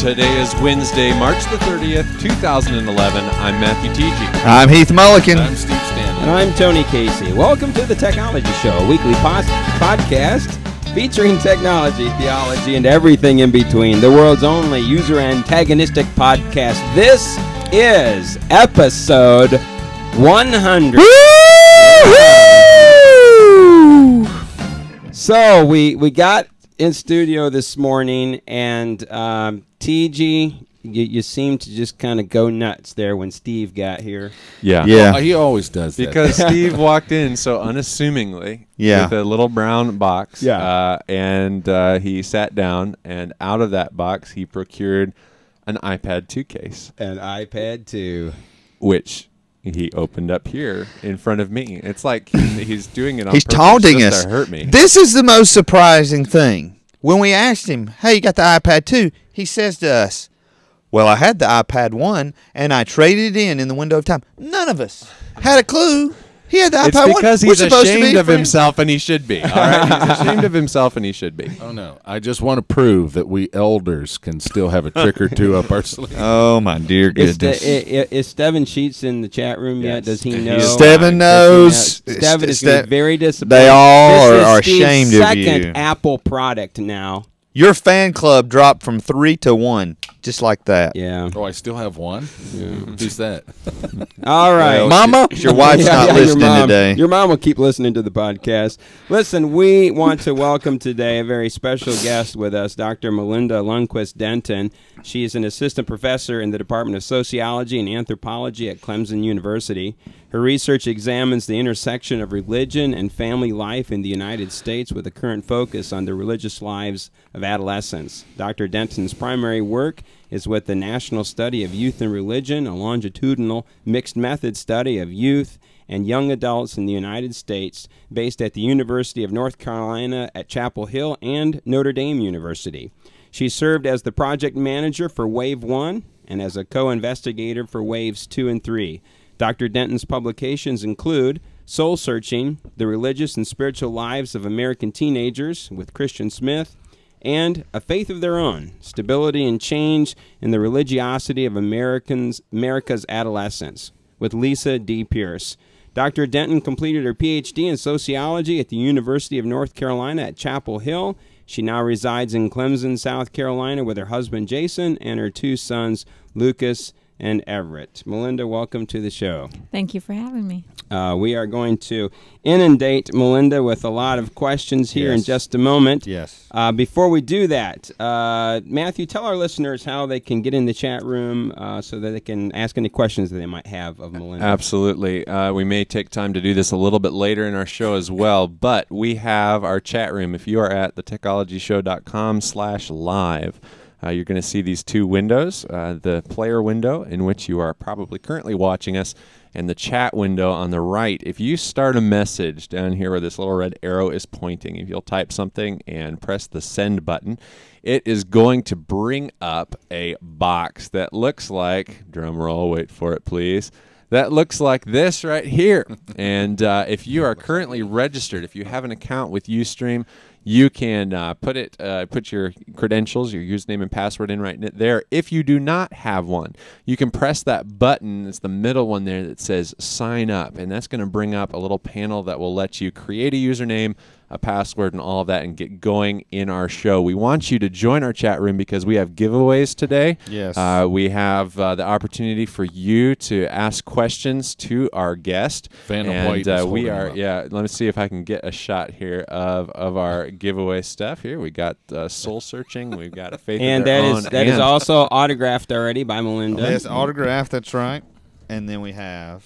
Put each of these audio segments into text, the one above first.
Today is Wednesday, March the 30th, 2011. I'm Matthew Tietje. I'm Heath Mulligan. I'm Steve Stanley. And I'm Tony Casey. Welcome to the Technology Show, a weekly podcast featuring technology, theology, and everything in between. The world's only user-antagonistic podcast. This is episode 100. Woo! So we got in studio this morning, and TG, you seem to just kind of go nuts there when Steve got here. Yeah. Well, he always does that. Because Steve walked in so unassumingly with a little brown box. And he sat down, and out of that box, he procured an iPad 2 case. An iPad 2. Which he opened up here in front of me. It's like he's doing it on He's purpose taunting just us. to hurt me. This is the most surprising thing. When we asked him, hey, you got the iPad 2? He says to us, well, I had the iPad 1, and I traded it in the window of time. None of us had a clue. He had the iPad 1. It's because he's ashamed of himself, and he should be. All right? He's ashamed of himself, and he should be. Oh, no. I just want to prove that we elders can still have a trick or two up our sleeve. Oh, my dear goodness. Is Steven Sheets in the chat room yet? Does he know? Steven knows. Steven is going to be very disappointed. They all are Steve's ashamed of you. second Apple product now. Your fan club dropped from 3 to 1, just like that. Yeah. Oh, I still have one? Yeah. Who's that? All right. Well, Mama? Your wife's not listening today. Your mom will keep listening to the podcast. Listen, we want to welcome today a very special guest with us, Dr. Melinda Lundquist Denton. She is an assistant professor in the Department of Sociology and Anthropology at Clemson University. Her research examines the intersection of religion and family life in the United States with a current focus on the religious lives of adolescents. Dr. Denton's primary work is with the National Study of Youth and Religion, a longitudinal mixed method study of youth and young adults in the United States based at the University of North Carolina at Chapel Hill and Notre Dame University. She served as the project manager for Wave 1 and as a co-investigator for Waves 2 and 3. Dr. Denton's publications include Soul Searching, The Religious and Spiritual Lives of American Teenagers with Christian Smith, and A Faith of Their Own, Stability and Change in the Religiosity of America's Adolescents with Lisa D. Pierce. Dr. Denton completed her Ph.D. in sociology at the University of North Carolina at Chapel Hill. She now resides in Clemson, South Carolina with her husband Jason and her two sons Lucas and Everett. Melinda, welcome to the show. Thank you for having me. We are going to inundate Melinda with a lot of questions here in just a moment. Yes. Before we do that, Matthew, tell our listeners how they can get in the chat room so that they can ask any questions that they might have of Melinda. Absolutely. We may take time to do this a little bit later in our show as well, but we have our chat room. If you are at thetechnologyshow.com/live, you're going to see these two windows, the player window in which you are probably currently watching us, and the chat window on the right. If you start a message down here where this little red arrow is pointing, if you'll type something and press the send button, it is going to bring up a box that looks like, drum roll, wait for it please, that looks like this right here. And if you are currently registered, if you have an account with Ustream, you can put your credentials, your username and password in right there. If you do not have one, you can press that button. It's the middle one there that says sign up, and that's going to bring up a little panel that will let you create a username, a password, and all of that, and get going in our show. We want you to join our chat room because we have giveaways today. Yes. We have the opportunity for you to ask questions to our guest. Phantom White is we holding are, him up. yeah, let me see if I can get a shot here of our giveaway stuff. Here we got Soul Searching. We've got A Faith And of Their Own. that is also autographed already by Melinda. Yes, autographed, that's right. And then we have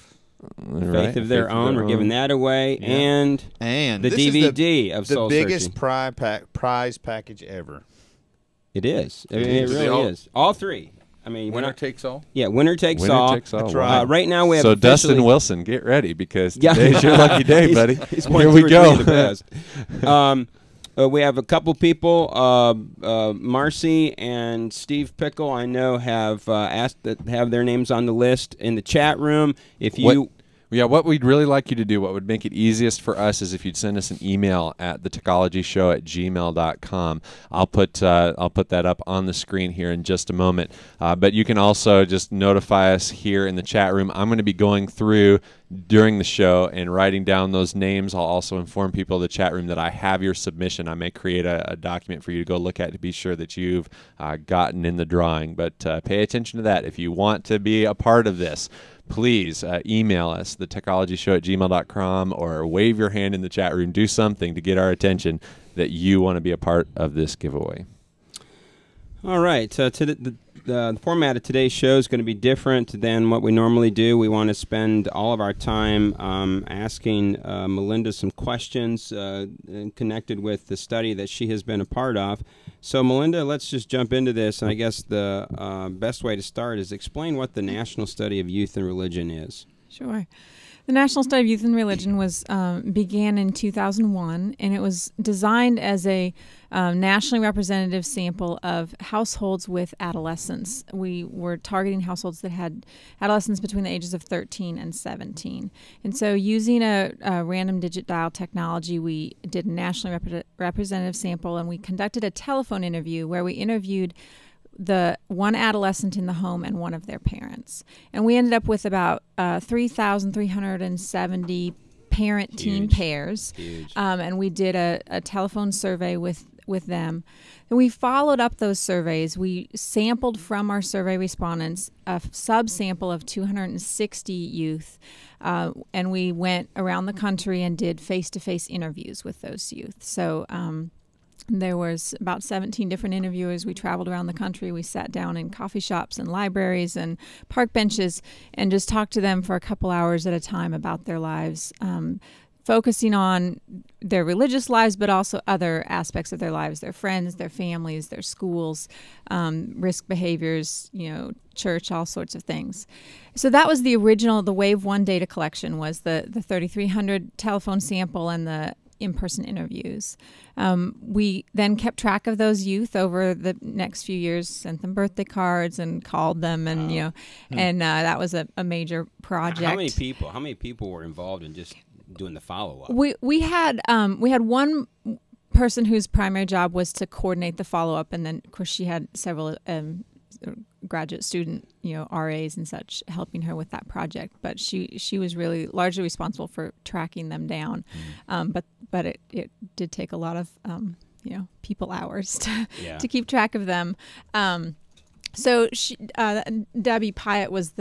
Faith of Their Own. We're giving that away. Yeah. And the this DVD is of Soul the biggest Searching. prize package ever. It is. I mean, it really is. All three. I mean, Winner takes all? Yeah, winner takes Winner all. takes all. That's right. Right now we have So Dustin Wilson, get ready because today's your lucky day, buddy. He's Here we go. We have a couple people, Marcy and Steve Pickle, I know have asked that have their names on the list in the chat room. If you Yeah, what we'd really like you to do, what would make it easiest for us, is if you'd send us an email at thetechnologyshow@gmail.com. I'll put that up on the screen here in just a moment. But you can also just notify us here in the chat room. I'm going to be going through during the show and writing down those names. I'll also inform people in the chat room that I have your submission. I may create a document for you to go look at to be sure that you've gotten in the drawing. But pay attention to that. If you want to be a part of this, please email us, thetechnologyshow@gmail.com, or wave your hand in the chat room. Do something to get our attention that you want to be a part of this giveaway. All right. The format of today's show is going to be different than what we normally do. We want to spend all of our time asking Melinda some questions connected with the study that she has been a part of. So, Melinda, let's just jump into this. And I guess the best way to start is explain what the National Study of Youth and Religion is. Sure. The National Study of Youth and Religion began in 2001, and it was designed as a nationally representative sample of households with adolescents. We were targeting households that had adolescents between the ages of 13 and 17. And so using a random digit dial technology, we did a nationally representative sample, and we conducted a telephone interview where we interviewed the one adolescent in the home and one of their parents. And we ended up with about 3,370 parent-teen pairs. And we did a telephone survey with them. And we followed up those surveys. We sampled from our survey respondents a subsample of 260 youth. And we went around the country and did face-to-face interviews with those youth. So there was about 17 different interviewers. We traveled around the country. We sat down in coffee shops and libraries and park benches and just talked to them for a couple hours at a time about their lives, focusing on their religious lives, but also other aspects of their lives, their friends, their families, their schools, risk behaviors, church, all sorts of things. So that was the Wave 1 data collection, was the 3,300 telephone sample and the in-person interviews. We then kept track of those youth over the next few years, sent them birthday cards and called them, and and that was a major project. How many people were involved in just doing the follow-up? We had one person whose primary job was to coordinate the follow-up, and then of course she had several graduate student, RAs and such helping her with that project. But she was really largely responsible for tracking them down. But it did take a lot of people hours to keep track of them. So Debbie Pyatt was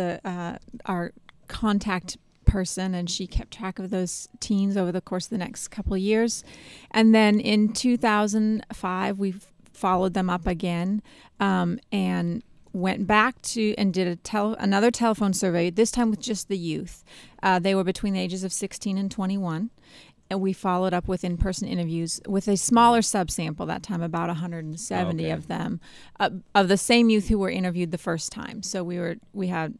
our contact person, and she kept track of those teens over the course of the next couple of years. And then in 2005, we followed them up again, and went back to and did another telephone survey, this time with just the youth. They were between the ages of 16 and 21. And we followed up with in-person interviews with a smaller subsample, that time about 170 of them, of the same youth who were interviewed the first time. So we had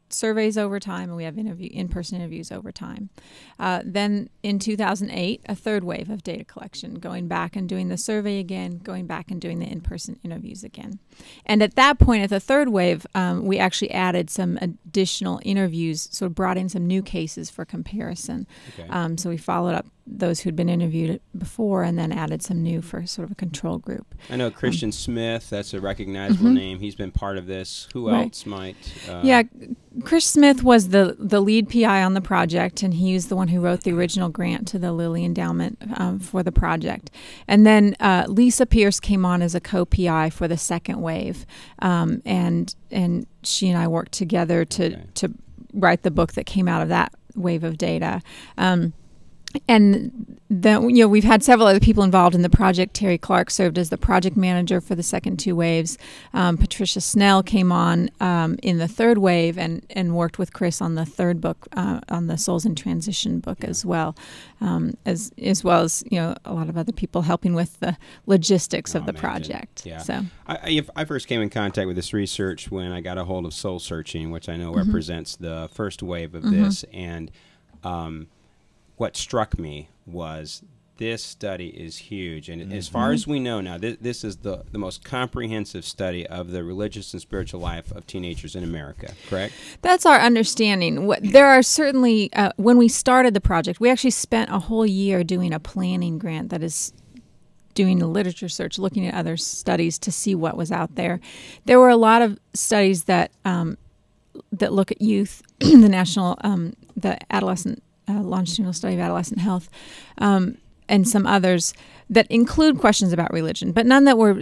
surveys over time, and we have in-person interviews over time. Then in 2008, a third wave of data collection, going back and doing the survey again, going back and doing the in-person interviews again. And at that point, at the third wave, we actually added some additional interviews, so brought in some new cases for comparison. Okay. So we followed up those who'd been interviewed before and then added some new for sort of a control group. I know Christian Smith, that's a recognizable name. He's been part of this. Who else might? Chris Smith was the lead PI on the project, and he was the one who wrote the original grant to the Lilly Endowment for the project. And then Lisa Pierce came on as a co-PI for the second wave, and she and I worked together to write the book that came out of that wave of data. And then, we've had several other people involved in the project. Terry Clark served as the project manager for the second two waves. Patricia Snell came on in the third wave and worked with Chris on the third book, on the Souls in Transition book as well, as well as a lot of other people helping with the logistics of the project. Yeah. So I first came in contact with this research when I got a hold of Soul Searching, which I know represents the first wave of this, and what struck me was this study is huge. And as far as we know now, this is the most comprehensive study of the religious and spiritual life of teenagers in America, correct? That's our understanding. There are certainly, when we started the project, we actually spent a whole year doing a planning grant that is doing a literature search, looking at other studies to see what was out there. There were a lot of studies that that look at youth, the national, the adolescent longitudinal study of adolescent health, and some others that include questions about religion, but none that were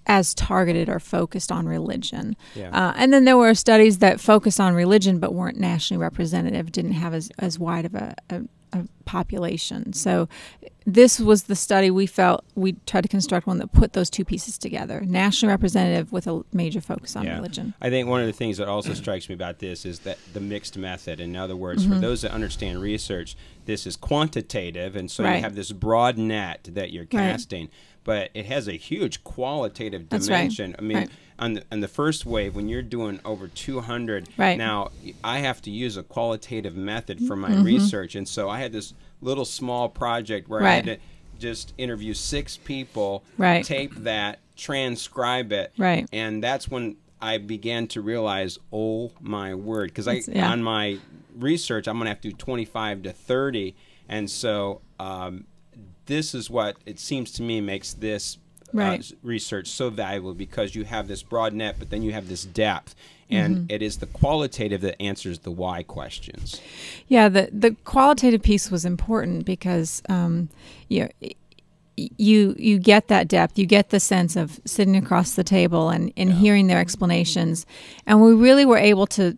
as targeted or focused on religion. Yeah. And then there were studies that focused on religion but weren't nationally representative, didn't have as wide of a population. So this was the study we felt we tried to construct one that put those two pieces together, nationally representative with a major focus on religion. I think one of the things that also strikes me about this is that the mixed method. In other words, for those that understand research, this is quantitative, and so you have this broad net that you're casting, but it has a huge qualitative dimension. I mean, on the first wave, when you're doing over 200, now I have to use a qualitative method for my research, and so I had this little small project where I had to just interview 6 people, tape that, transcribe it, and that's when I began to realize, oh my word, because on my research I'm going to have to do 25 to 30, and so this is what it seems to me makes this research so valuable, because you have this broad net, but then you have this depth, and it is the qualitative that answers the why questions. Yeah, the qualitative piece was important because you get that depth, you get the sense of sitting across the table and hearing their explanations, and we really were able to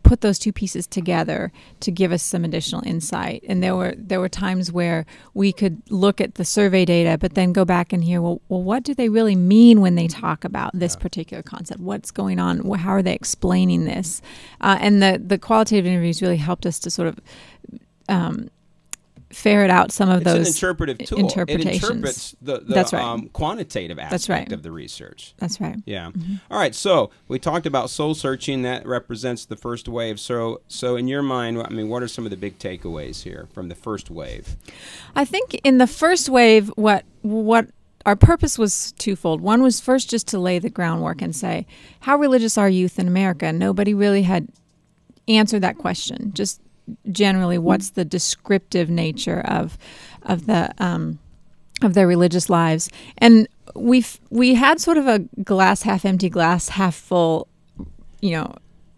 put those two pieces together to give us some additional insight. And there were times where we could look at the survey data, but then go back and hear, well, what do they really mean when they talk about this particular concept? What's going on? How are they explaining this? And the qualitative interviews really helped us to sort of ferret out some of those interpretive tool. interpretations. It interprets the quantitative aspect of the research. That's right. Yeah. All right. So we talked about soul searching. That represents the first wave. So in your mind, I mean, what are some of the big takeaways here from the first wave? I think in the first wave, what our purpose was twofold. One was first just to lay the groundwork and say, how religious are youth in America? Nobody really had answered that question. Just generally, what's the descriptive nature of their religious lives? And we had sort of a glass half empty, glass half full,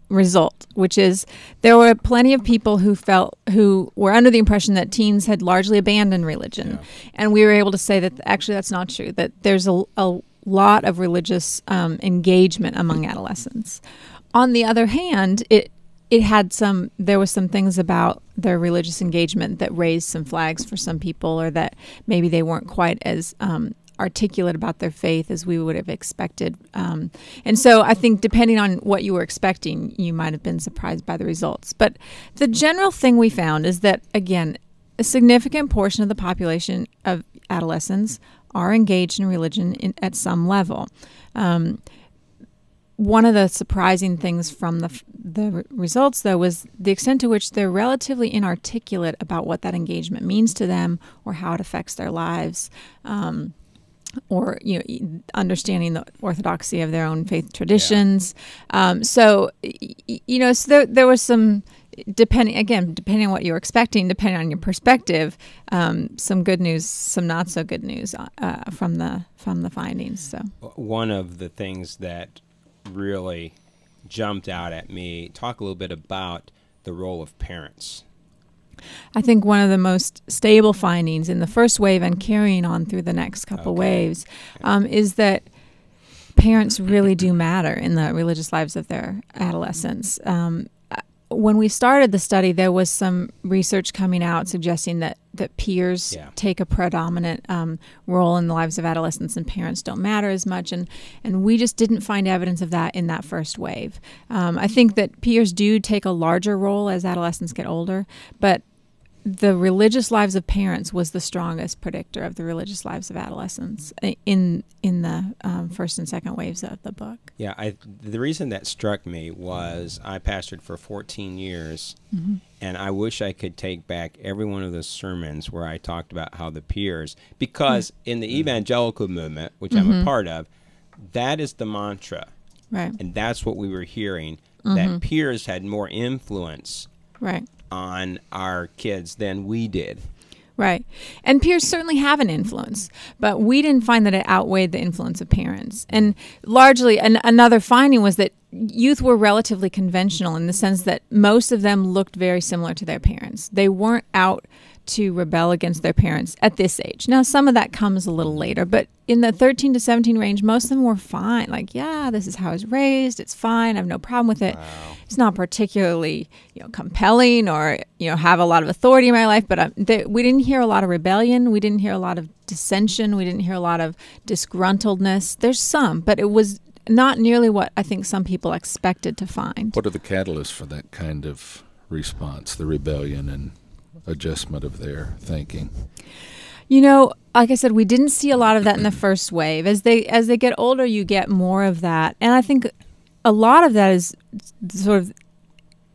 result, which is there were plenty of people who were under the impression that teens had largely abandoned religion, and we were able to say that actually that's not true. That there's a lot of religious engagement among adolescents. On the other hand, there was some things about their religious engagement that raised some flags for some people, or that maybe they weren't quite as articulate about their faith as we would have expected. And so I think depending on what you were expecting, you might have been surprised by the results. But the general thing we found is that, again, a significant portion of the population of adolescents are engaged in religion at some level. One of the surprising things from the results, though, was the extent to which they're relatively inarticulate about what that engagement means to them or how it affects their lives, or understanding the orthodoxy of their own faith traditions. So there was some, depending on what you were expecting, depending on your perspective, some good news, some not so good news from the findings. So one of the things that really jumped out at me, talk a little bit about the role of parents. I think one of the most stable findings in the first wave and carrying on through the next couple waves is that parents really do matter in the religious lives of their adolescents. When we started the study, there was some research coming out suggesting that peers take a predominant role in the lives of adolescents and parents don't matter as much. And we just didn't find evidence of that in that first wave. I think that peers do take a larger role as adolescents get older, but the religious lives of parents was the strongest predictor of the religious lives of adolescents in the first and second waves of the book. Yeah, the reason that struck me was I pastored for 14 years, and I wish I could take back every one of those sermons where I talked about how the peers, because in the evangelical movement, which I'm a part of, that is the mantra. Right. And that's what we were hearing, that peers had more influence on our kids than we did. Right. And peers certainly have an influence, but we didn't find that it outweighed the influence of parents. And largely, another finding was that youth were relatively conventional in the sense that most of them looked very similar to their parents. They weren't out to rebel against their parents at this age. Now, some of that comes a little later, but in the 13 to 17 range, most of them were fine. Like, yeah, this is how I was raised. It's fine. I have no problem with it. Wow. It's not particularly, compelling or, have a lot of authority in my life, but we didn't hear a lot of rebellion. We didn't hear a lot of dissension. We didn't hear a lot of disgruntledness. There's some, but it was not nearly what I think some people expected to find. What are the catalysts for that kind of response, the rebellion and adjustment of their thinking? Like I said, we didn't see a lot of that in the first wave. As they get older, you get more of that. And I think a lot of that is sort of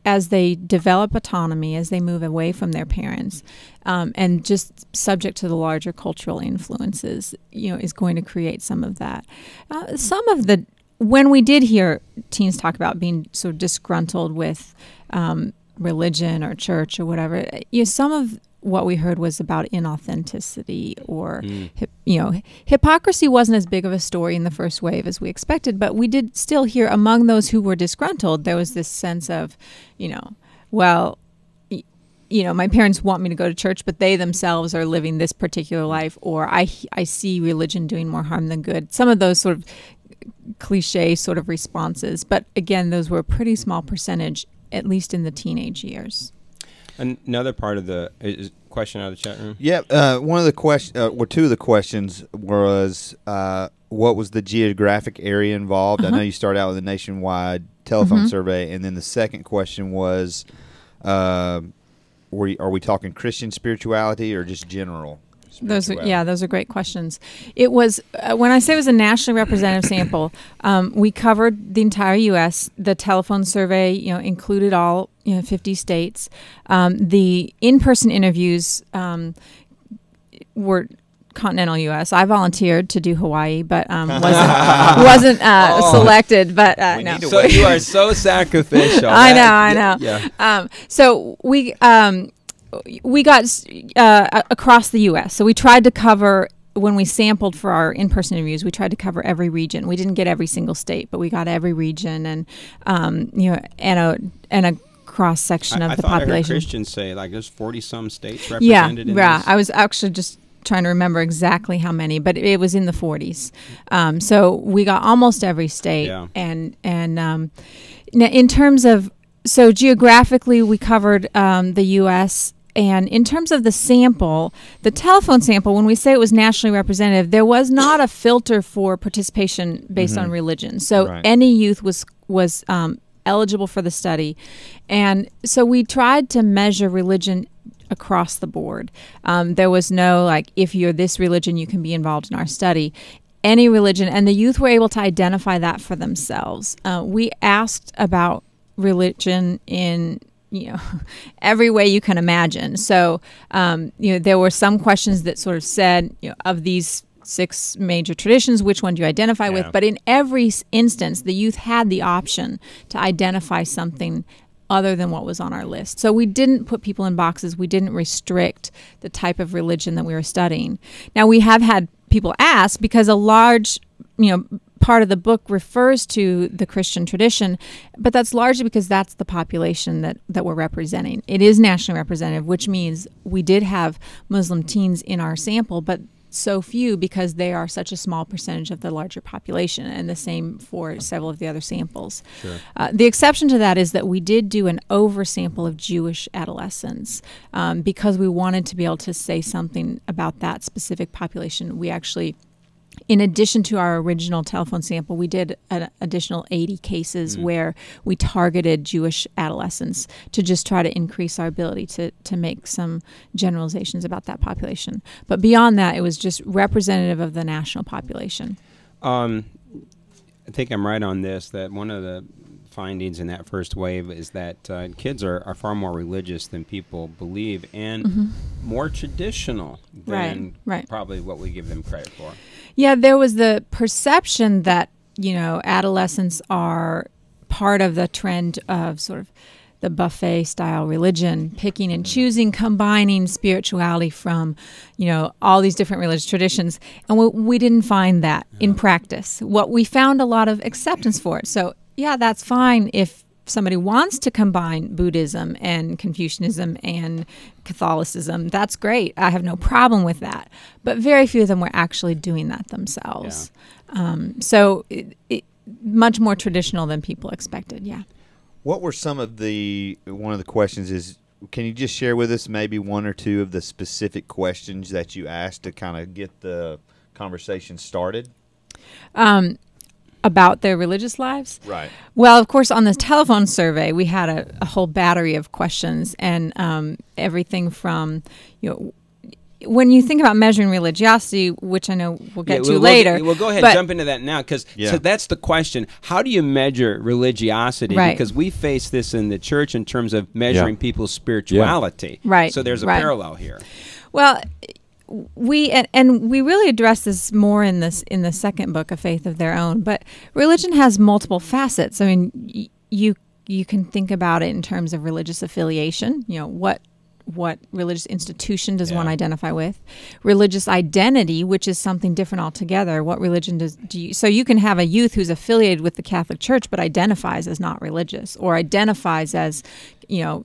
as they develop autonomy, as they move away from their parents, and just subject to the larger cultural influences, is going to create some of that. When we did hear teens talk about being sort of disgruntled with religion or church or whatever, some of what we heard was about inauthenticity or, hypocrisy wasn't as big of a story in the first wave as we expected, but we did still hear among those who were disgruntled, there was this sense of, my parents want me to go to church, but they themselves are living this particular life, or I see religion doing more harm than good. Some of those sort of cliche sort of responses, but again, those were a pretty small percentage, at least in the teenage years. Another part of the question out of the chat room. Yeah, one of the two of the questions was what was the geographic area involved? I know you started out with a nationwide telephone survey, and then the second question was, are we talking Christian spirituality or just general? Those are great questions. It was when I say it was a nationally representative sample, we covered the entire U.S. The telephone survey, included all 50 states. The in-person interviews were continental U.S. I volunteered to do Hawaii, but wasn't selected. But no. So you are so sacrificial. I know. Yeah. So we got across the U.S. So we tried to cover, when we sampled for our in-person interviews, we tried to cover every region. We didn't get every single state, but we got every region and a cross section of the population. I heard Christians say there's 40-some states represented in this. Yeah. I was actually just trying to remember exactly how many, but it was in the 40s. So we got almost every state. Yeah. And now in terms of, so geographically we covered the U.S., and in terms of the sample, the telephone sample, when we say it was nationally representative, there was not a filter for participation based on religion. So any youth was eligible for the study. And so we tried to measure religion across the board. There was no, if you're this religion, you can be involved in our study. Any religion, and the youth were able to identify that for themselves. We asked about religion in every way you can imagine. So, there were some questions that sort of said, of these 6 major traditions, which one do you identify with? But in every instance, the youth had the option to identify something other than what was on our list. So we didn't put people in boxes. We didn't restrict the type of religion that we were studying. Now, we have had people ask, because a large, part of the book refers to the Christian tradition, but that's largely because that's the population that we're representing. It is nationally representative, which means we did have Muslim teens in our sample, but so few because they are such a small percentage of the larger population, and the same for several of the other samples. Sure. The exception to that is that we did do an oversample of Jewish adolescents because we wanted to be able to say something about that specific population. We actually in addition to our original telephone sample, we did an additional 80 cases where we targeted Jewish adolescents to just try to increase our ability to make some generalizations about that population. But beyond that, it was just representative of the national population. I think I'm right on this, that one of the findings in that first wave is that kids are far more religious than people believe, and more traditional than probably what we give them credit for. Yeah, there was the perception that, adolescents are part of the trend of sort of the buffet style religion, picking and choosing, combining spirituality from, all these different religious traditions. And we didn't find that in practice. What we found a lot of acceptance for it. So yeah, that's fine if somebody wants to combine Buddhism and Confucianism and Catholicism. That's great. I have no problem with that. But very few of them were actually doing that themselves. Yeah. So much more traditional than people expected. Yeah. What were some of one of the questions is, can you just share with us maybe one or two of the specific questions that you asked to kind of get the conversation started? About their religious lives? Right. Well, of course, on the telephone survey, we had a whole battery of questions, and everything from, when you think about measuring religiosity, which I know we'll get to later. We'll go ahead and jump into that now, because so that's the question. How do you measure religiosity? Right. Because we face this in the church in terms of measuring people's spirituality. Right. So there's a parallel here. Well, we really address this more in the second book, A Faith of Their Own. But religion has multiple facets. I mean, you can think about it in terms of religious affiliation. What religious institution does one identify with? Religious identity, which is something different altogether. What religion do you? So you can have a youth who's affiliated with the Catholic Church but identifies as not religious, or identifies as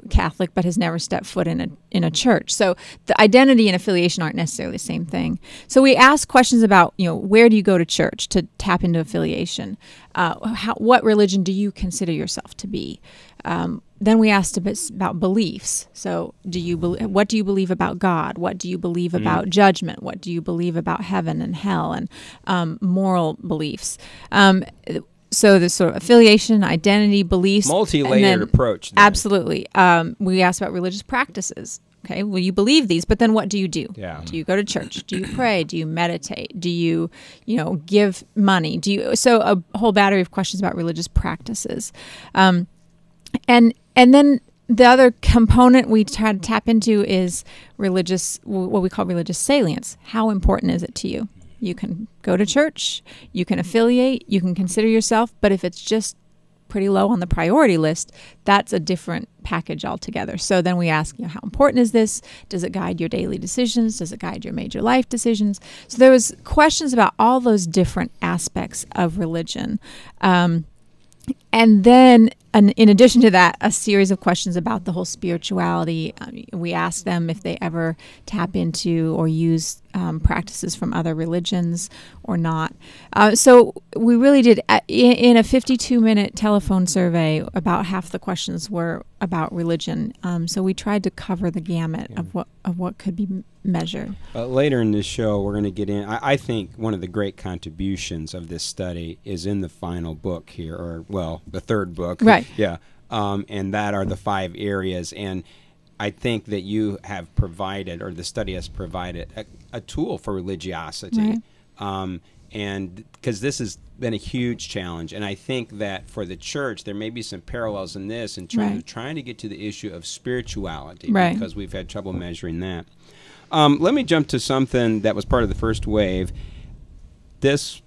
Catholic but has never stepped foot in a church. So the identity and affiliation aren't necessarily the same thing. So we ask questions about where do you go to church to tap into affiliation? What religion do you consider yourself to be? Then we asked a bit about beliefs. So what do you believe about God? What do you believe about judgment? What do you believe about heaven and hell, and moral beliefs? So this sort of affiliation, identity, beliefs. Multi-layered approach. Then. Absolutely. We asked about religious practices. Okay, well, you believe these, but then what do you do? Yeah. Do you go to church? Do you pray? Do you meditate? Do you, give money? So a whole battery of questions about religious practices. And then the other component we try to tap into is what we call religious salience. How important is it to you? You can go to church, you can affiliate, you can consider yourself, but if it's just pretty low on the priority list, that's a different package altogether. So then we ask, how important is this? Does it guide your daily decisions? Does it guide your major life decisions? So there was questions about all those different aspects of religion. And then, in addition to that, a series of questions about the whole spirituality. We asked them if they ever tap into or use practices from other religions or not. So we really did, in a 52-minute telephone survey, about half the questions were about religion. So we tried to cover the gamut of what could be measured. Later in this show, we're going to get in. I think one of the great contributions of this study is in the final book here, or, the third book. Right. Yeah. And that are the 5 areas. And I think that you have provided, or the study has provided, a tool for religiosity. Right. And because this has been a huge challenge. And I think that for the church, there may be some parallels in this in terms of trying to get to the issue of spirituality, because we've had trouble measuring that. Let me jump to something that was part of the first wave. This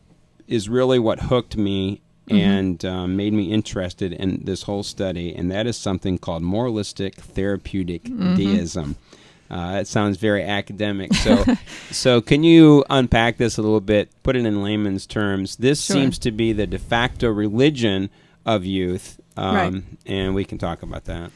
is really what hooked me and made me interested in this whole study, and that is something called Moralistic Therapeutic Deism. It sounds very academic. So can you unpack this a little bit, put it in layman's terms? This seems to be the de facto religion of youth, and we can talk about that.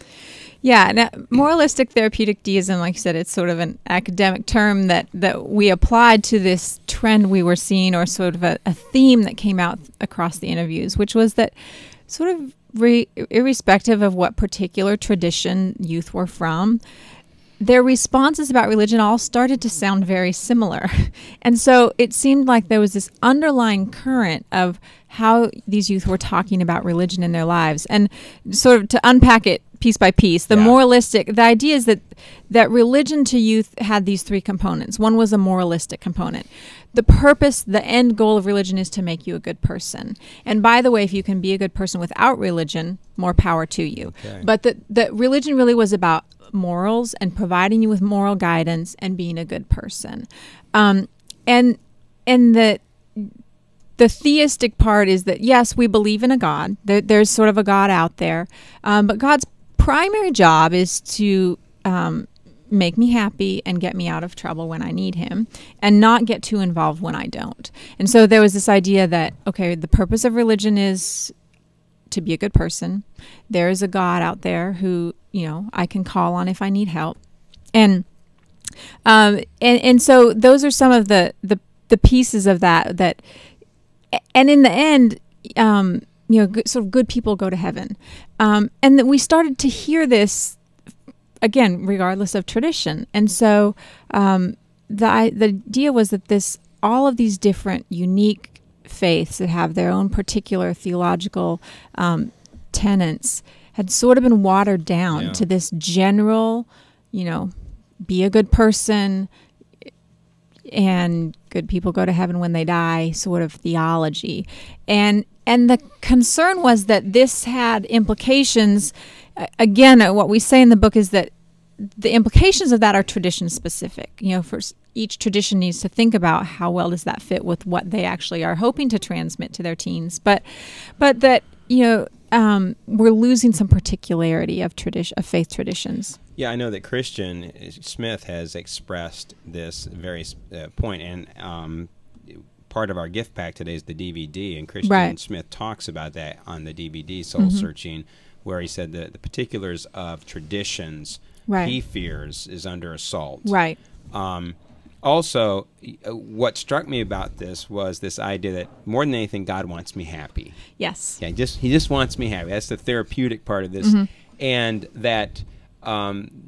Yeah, now, moralistic therapeutic deism, like you said, it's sort of an academic term that we applied to this trend we were seeing, or sort of a theme that came out across the interviews, which was that sort of irrespective of what particular tradition youth were from, their responses about religion all started to sound very similar. And so it seemed like there was this underlying current of how these youth were talking about religion in their lives. And sort of to unpack it piece by piece, the moralistic, the idea is that religion to youth had these three components. One was a moralistic component. The purpose, the end goal of religion is to make you a good person. And by the way, if you can be a good person without religion, more power to you. Okay. But that religion really was about morals and providing you with moral guidance and being a good person. And the theistic part is that, yes, we believe in a God. There's sort of a God out there. But God's primary job is to make me happy and get me out of trouble when I need him and not get too involved when I don't. And so there was this idea that, okay, the purpose of religion is to be a good person. There is a God out there who, I can call on if I need help. And so those are some of the pieces of that, and in the end, sort of good people go to heaven. And that we started to hear this, again, regardless of tradition. And so the idea was that all of these different unique faiths that have their own particular theological tenets had sort of been watered down to this general, be a good person and good people go to heaven when they die sort of theology. And the concern was that this had implications. Again, what we say in the book is that the implications of that are tradition specific. For each tradition needs to think about how well does that fit with what they actually are hoping to transmit to their teens. But that we're losing some particularity of faith traditions. Yeah, I know that Christian Smith has expressed this very point, and part of our gift pack today is the DVD, and Christian Smith talks about that on the DVD, Soul Searching, where he said that the particulars of traditions he fears is under assault. Right. Also, what struck me about this was this idea that more than anything, God wants me happy. Yes. Yeah, he just wants me happy. That's the therapeutic part of this. And that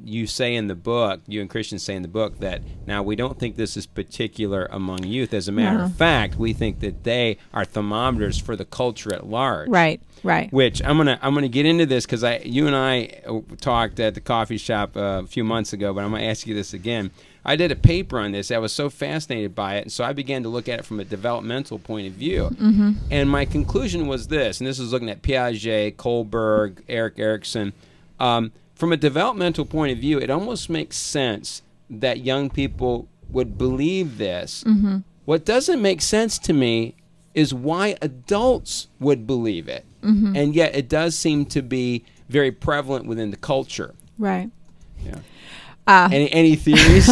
you say in the book, you and Christian say in the book, that now we don't think this is particular among youth. As a matter of fact, we think that they are thermometers for the culture at large. Right. Right. Which I'm gonna get into this because you and I talked at the coffee shop a few months ago, but I'm gonna ask you this again. I did a paper on this. I was so fascinated by it, and so I began to look at it from a developmental point of view. And my conclusion was this, and this is looking at Piaget, Kohlberg, Erik Erikson. From a developmental point of view, it almost makes sense that young people would believe this. What doesn't make sense to me is why adults would believe it. And yet it does seem to be very prevalent within the culture. Right. Yeah. Any theories?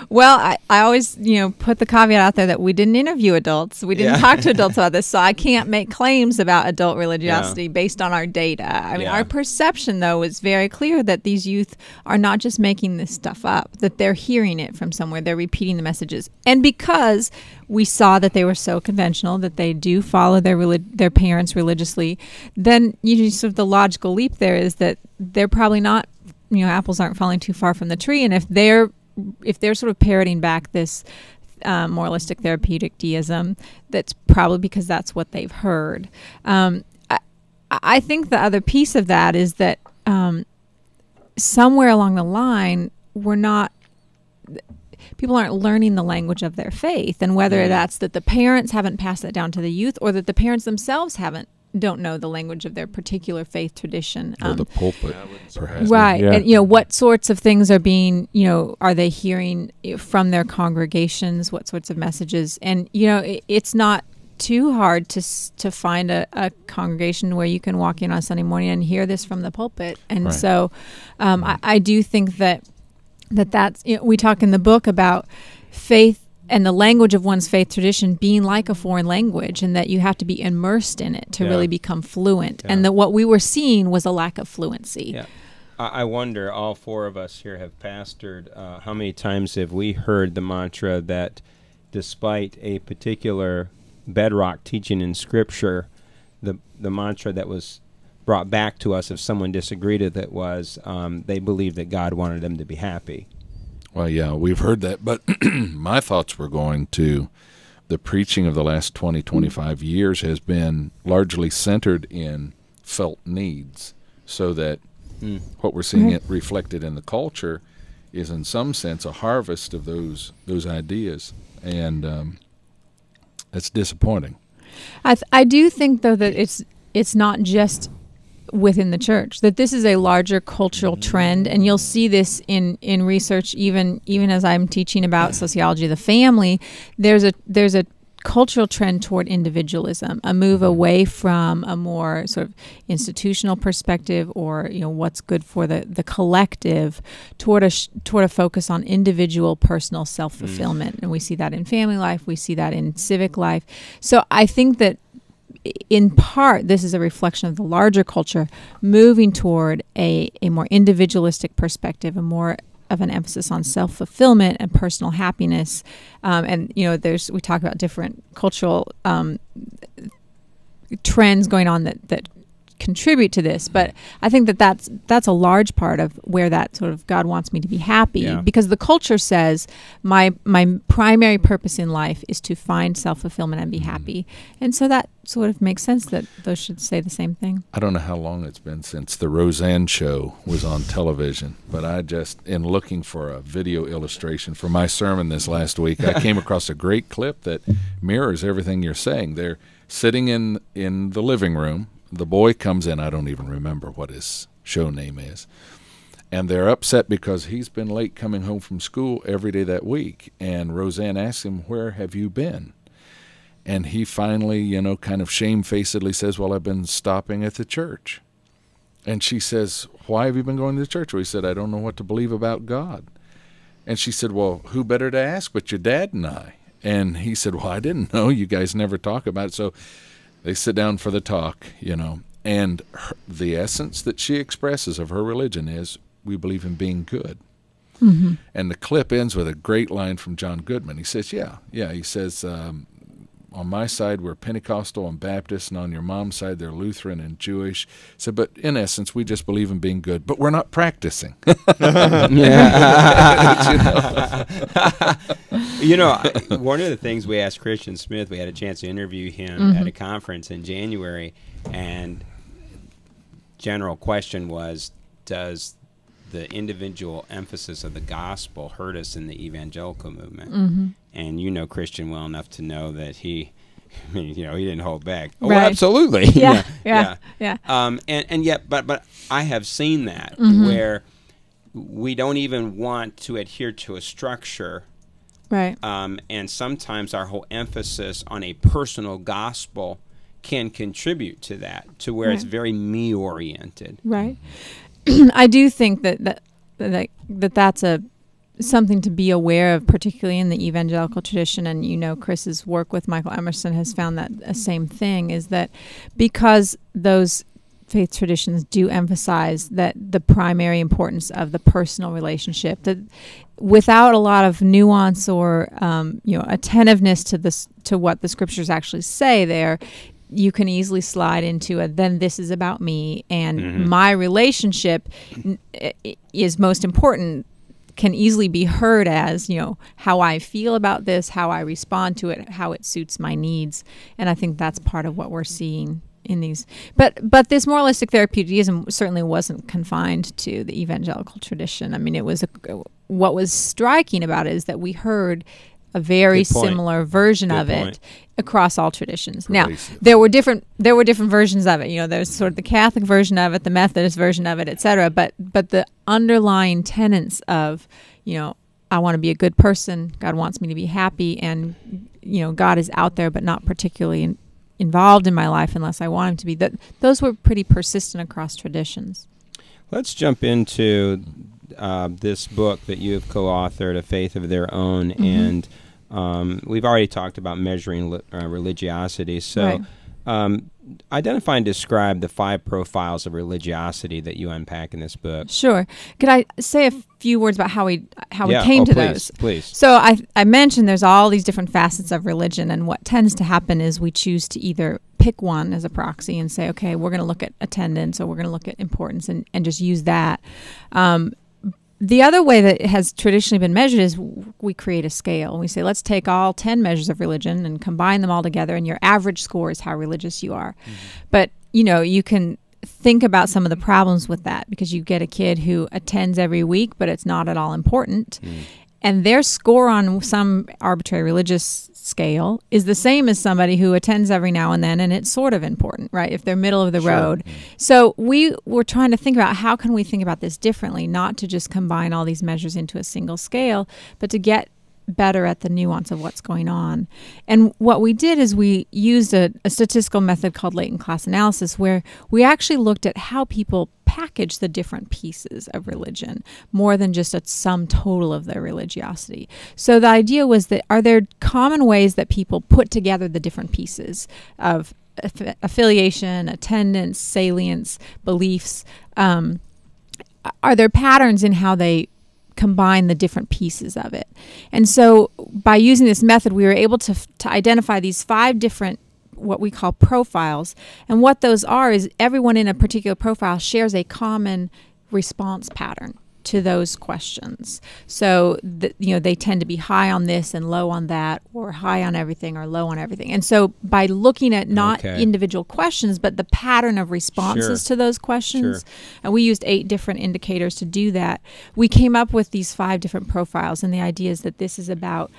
Well, I always, put the caveat out there that we didn't interview adults. We didn't talk to adults about this, so I can't make claims about adult religiosity based on our data. I mean, our perception, though, is very clear that these youth are not just making this stuff up, that they're hearing it from somewhere. They're repeating the messages. And because we saw that they were so conventional, that they do follow their parents religiously, then sort of the logical leap there is that they're probably not, apples aren't falling too far from the tree. And if they're sort of parroting back this moralistic therapeutic deism, that's probably because that's what they've heard. I think the other piece of that is that somewhere along the line, people aren't learning the language of their faith, and whether that's that the parents haven't passed that down to the youth, or that the parents themselves don't know the language of their particular faith tradition. Or the pulpit, perhaps. Right. Yeah. And, what sorts of things are being, are they hearing from their congregations? What sorts of messages? And, it's not too hard to find a congregation where you can walk in on Sunday morning and hear this from the pulpit. And so I do think that's, we talk in the book about faith and the language of one's faith tradition being like a foreign language, and that you have to be immersed in it to really become fluent. And that what we were seeing was a lack of fluency. Yeah. I wonder, all four of us here have pastored, how many times have we heard the mantra that despite a particular bedrock teaching in Scripture, the mantra that was brought back to us if someone disagreed with it was they believed that God wanted them to be happy. Well, yeah, we've heard that, but my thoughts were going to the preaching of the last 20, 25 years has been largely centered in felt needs, so that what we're seeing it reflected in the culture is in some sense a harvest of those ideas, and it's disappointing. I do think, though, that it's not just within the church, that this is a larger cultural trend, and you'll see this in research even as I'm teaching about sociology of the family. There's a cultural trend toward individualism, a move away from a more sort of institutional perspective, or what's good for the collective, toward a focus on individual personal self-fulfillment. And we see that in family life, we see that in civic life. So I think that in part this is a reflection of the larger culture moving toward a more individualistic perspective, a more of an emphasis on self-fulfillment and personal happiness. And we talk about different cultural trends going on that contribute to this, but I think that's a large part of where that sort of God wants me to be happy, because the culture says my primary purpose in life is to find self-fulfillment and be happy, and so that sort of makes sense that those should say the same thing. I don't know how long it's been since the Roseanne show was on television, but I just, in looking for a video illustration for my sermon this last week, I came across a great clip that mirrors everything you're saying. They're sitting in the living room. The boy comes in, I don't even remember what his show name is, and they're upset because he's been late coming home from school every day that week, and Roseanne asks him, "Where have you been?" And he finally, kind of shamefacedly says, "Well, I've been stopping at the church." And she says, "Why have you been going to the church?" Well, he said, "I don't know what to believe about God." And she said, "Well, who better to ask but your dad and I?" And he said, "Well, I didn't know. You guys never talk about it." So they sit down for the talk, and the essence that she expresses of her religion is, we believe in being good. Mm-hmm. And the clip ends with a great line from John Goodman. He says, he says, on my side we're Pentecostal and Baptist, and on your mom's side they're Lutheran and Jewish. So, but in essence, we just believe in being good, but we're not practicing. One of the things we asked Christian Smith, we had a chance to interview him at a conference in January, and general question was, does the individual emphasis of the gospel hurt us in the evangelical movement? Mm-hmm. And Christian well enough to know that he didn't hold back. Oh, right. Absolutely. Yeah. And yet, but I have seen that where we don't even want to adhere to a structure. Right. And sometimes our whole emphasis on a personal gospel can contribute to that, to where it's very me-oriented. Right. I do think that's something to be aware of, particularly in the evangelical tradition. And Chris's work with Michael Emerson has found that the same thing, is that because those faith traditions do emphasize that the primary importance of the personal relationship, that without a lot of nuance or attentiveness to what the scriptures actually say there, you can easily slide into then this is about me, and my relationship is most important, can easily be heard as, how I feel about this, how I respond to it, how it suits my needs. And I think that's part of what we're seeing in these. But this moralistic therapeutism certainly wasn't confined to the evangelical tradition. I mean, it was what was striking about it is that we heard a very similar version of it across all traditions. Now, there were different versions of it. There's sort of the Catholic version of it, the Methodist version of it, etc. But the underlying tenets of, I want to be a good person, God wants me to be happy, and God is out there but not particularly involved in my life unless I want him to be. Those were pretty persistent across traditions. Let's jump into this book that you have co-authored, A Faith of Their Own, and we've already talked about measuring religiosity. So Identify and describe the 5 profiles of religiosity that you unpack in this book. Sure. Could I say a few words about how we Yeah. came to please, those? Please. So I mentioned there's all these different facets of religion, and what tends to happen is we choose to either pick one as a proxy and say, okay, we're going to look at attendance, or we're going to look at importance, and just use that. The other way that it has traditionally been measured is we create a scale. We say, let's take all 10 measures of religion and combine them all together, and your average score is how religious you are. Mm-hmm. But, you can think about some of the problems with that, because you get a kid who attends every week, but it's not at all important. Mm. And their score on some arbitrary religious scale is the same as somebody who attends every now and then, and it's sort of important, right, if they're middle of the road. Mm. So we were trying to think about how can we think about this differently, not to just combine all these measures into a single scale, but to get better at the nuance of what's going on. And what we did is we used a statistical method called latent class analysis, where we actually looked at how people package the different pieces of religion more than just a sum total of their religiosity. So the idea was that, are there common ways that people put together the different pieces of affiliation, attendance, salience, beliefs? Are there patterns in how they combine the different pieces of it? And so by using this method, we were able to identify these 5 different, what we call profiles. And what those are is everyone in a particular profile shares a common response pattern to those questions. So they tend to be high on this and low on that, or high on everything or low on everything. And so by looking at not individual questions, but the pattern of responses to those questions, and we used 8 different indicators to do that, we came up with these 5 different profiles. And the idea is that this is about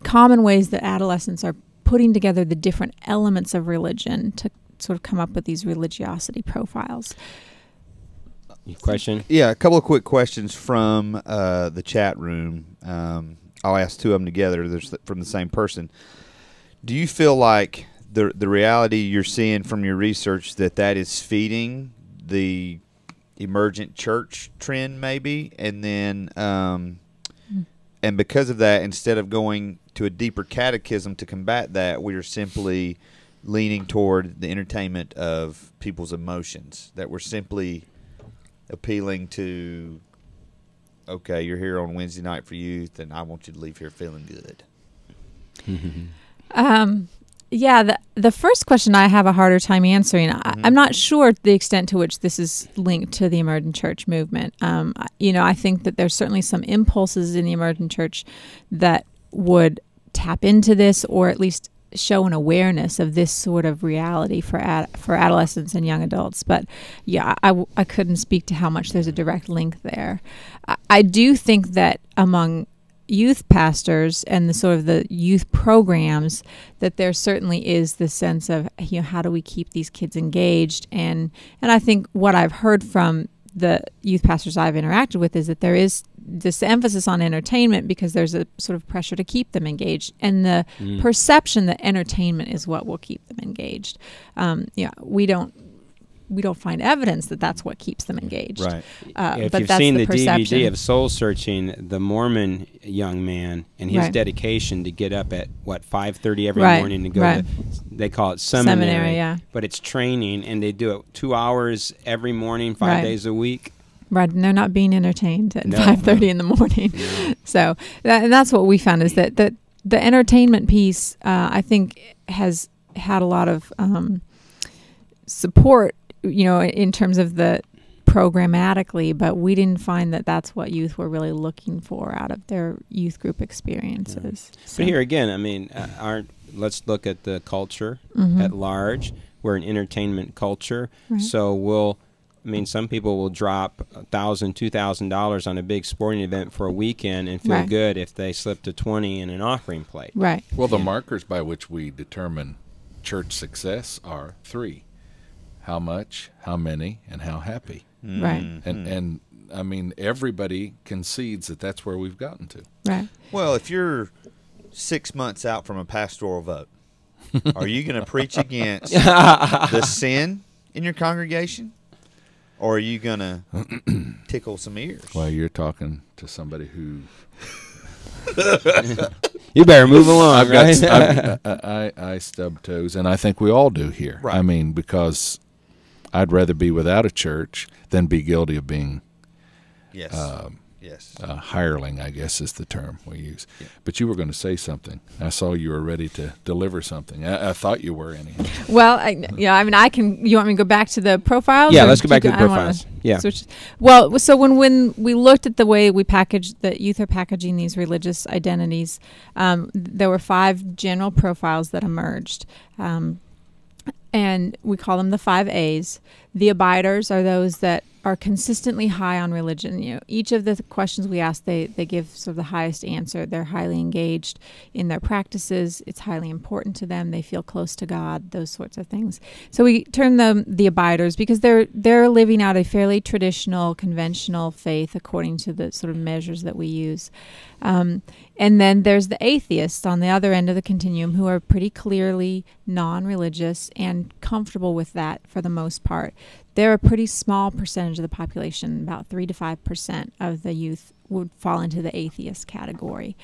common ways that adolescents are putting together the different elements of religion to sort of come up with these religiosity profiles. Question? Yeah, a couple of quick questions from the chat room. I'll ask 2 of them together. They're from the same person. Do you feel like the reality you're seeing from your research that is feeding the emergent church trend, maybe, and then and because of that, instead of going to a deeper catechism to combat that, we are simply leaning toward the entertainment of people's emotions, that we're simply appealing to, okay, you're here on Wednesday night for youth, and I want you to leave here feeling good. Yeah, the first question I have a harder time answering. I'm not sure the extent to which this is linked to the emergent church movement. I think that there's certainly some impulses in the emergent church that would tap into this, or at least show an awareness of this sort of reality for adolescents and young adults. But yeah, I couldn't speak to how much there's a direct link there. I do think that among youth pastors and the sort of the youth programs, that there certainly is this sense of, how do we keep these kids engaged? And I think what I've heard from the youth pastors I've interacted with is that there is this emphasis on entertainment because there's a sort of pressure to keep them engaged, and the perception that entertainment is what will keep them engaged. We don't find evidence that that's what keeps them engaged. Right. If but you've that's seen the perception. DVD of Soul Searching, the Mormon young man and his dedication to get up at 5:30 every morning to go to, they call it seminary, but it's training, and they do it 2 hours every morning, 5 days a week. Right, and they're not being entertained at 5:30 in the morning. No. So that's what we found, is that the entertainment piece, I think, has had a lot of support, in terms of the programmatically, but we didn't find that that's what youth were really looking for out of their youth group experiences. Yeah. So. But here again, let's look at the culture at large. We're an entertainment culture, so some people will drop $1,000, $2,000 on a big sporting event for a weekend and feel good if they slip to 20 in an offering plate. Right. Well, the markers by which we determine church success are 3. How much, how many, and how happy. Right. And everybody concedes that that's where we've gotten to. Right. Well, if you're 6 months out from a pastoral vote, are you going to preach against the sin in your congregation? Or are you going to tickle some ears? Well, you're talking to somebody who You better move along, right? I stub toes, and I think we all do here. Right. I mean, because I'd rather be without a church than be guilty of being Yes. Yes. hireling, I guess is the term we use. Yeah. But you were going to say something. I saw you were ready to deliver something. I thought you were anyhow. Well, I mean, I can. You want me to go back to the profiles? Yeah, or let's go back to keep the going? I don't wanna profiles. Yeah. switch. Well, so when we looked at the way we packaged, the youth are packaging these religious identities, there were 5 general profiles that emerged. And we call them the 5 A's. The abiders are those that are consistently high on religion. You know, each of the questions we ask, they give sort of the highest answer. They're highly engaged in their practices. It's highly important to them. They feel close to God, those sorts of things. So we term them the abiders because they're living out a fairly traditional, conventional faith according to the sort of measures that we use. And then there's the atheists on the other end of the continuum who are pretty clearly non-religious and comfortable with that for the most part. They're a pretty small percentage of the population, about 3 to 5% of the youth would fall into the atheist category.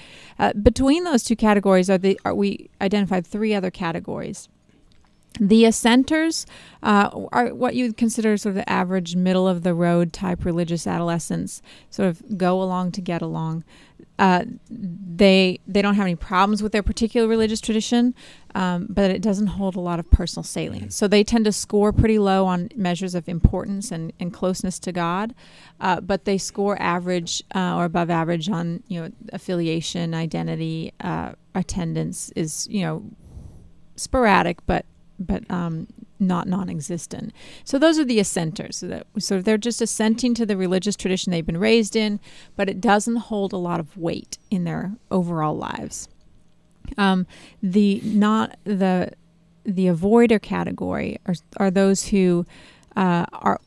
Between those 2 categories we identified 3 other categories. The assenters are what you would consider sort of the average middle-of-the-road type religious adolescents, sort of go along to get along. They don't have any problems with their particular religious tradition, but it doesn't hold a lot of personal salience. So they tend to score pretty low on measures of importance and closeness to God, but they score average or above average on affiliation, identity, attendance is sporadic, but not non-existent. So those are the assenters. So they're just assenting to the religious tradition they've been raised in, but it doesn't hold a lot of weight in their overall lives. The avoider category are those who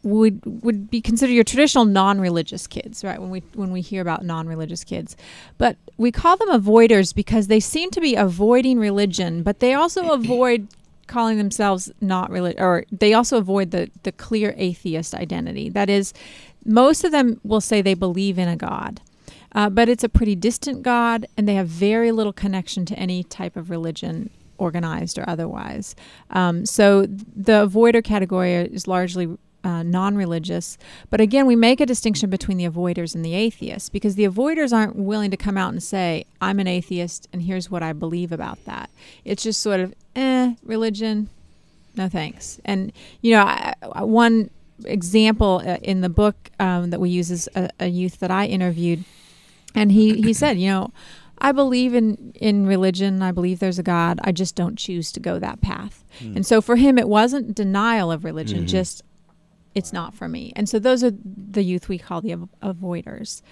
would be considered your traditional non-religious kids, right? When we hear about non-religious kids, but we call them avoiders because they seem to be avoiding religion, but they also avoid calling themselves not religious, or they also avoid the clear atheist identity. That is, most of them will say they believe in a God, but it's a pretty distant God, and they have very little connection to any type of religion, organized or otherwise. So the avoider category is largely non-religious, but again, we make a distinction between the avoiders and the atheists because the avoiders aren't willing to come out and say, I'm an atheist and here's what I believe about that. It's just sort of, religion, no thanks. And, one example in the book that we use is a youth that I interviewed, and he said, I believe in religion. I believe there's a God. I just don't choose to go that path. And so for him, it wasn't denial of religion, just it's not for me. And so those are the youth we call the avoiders.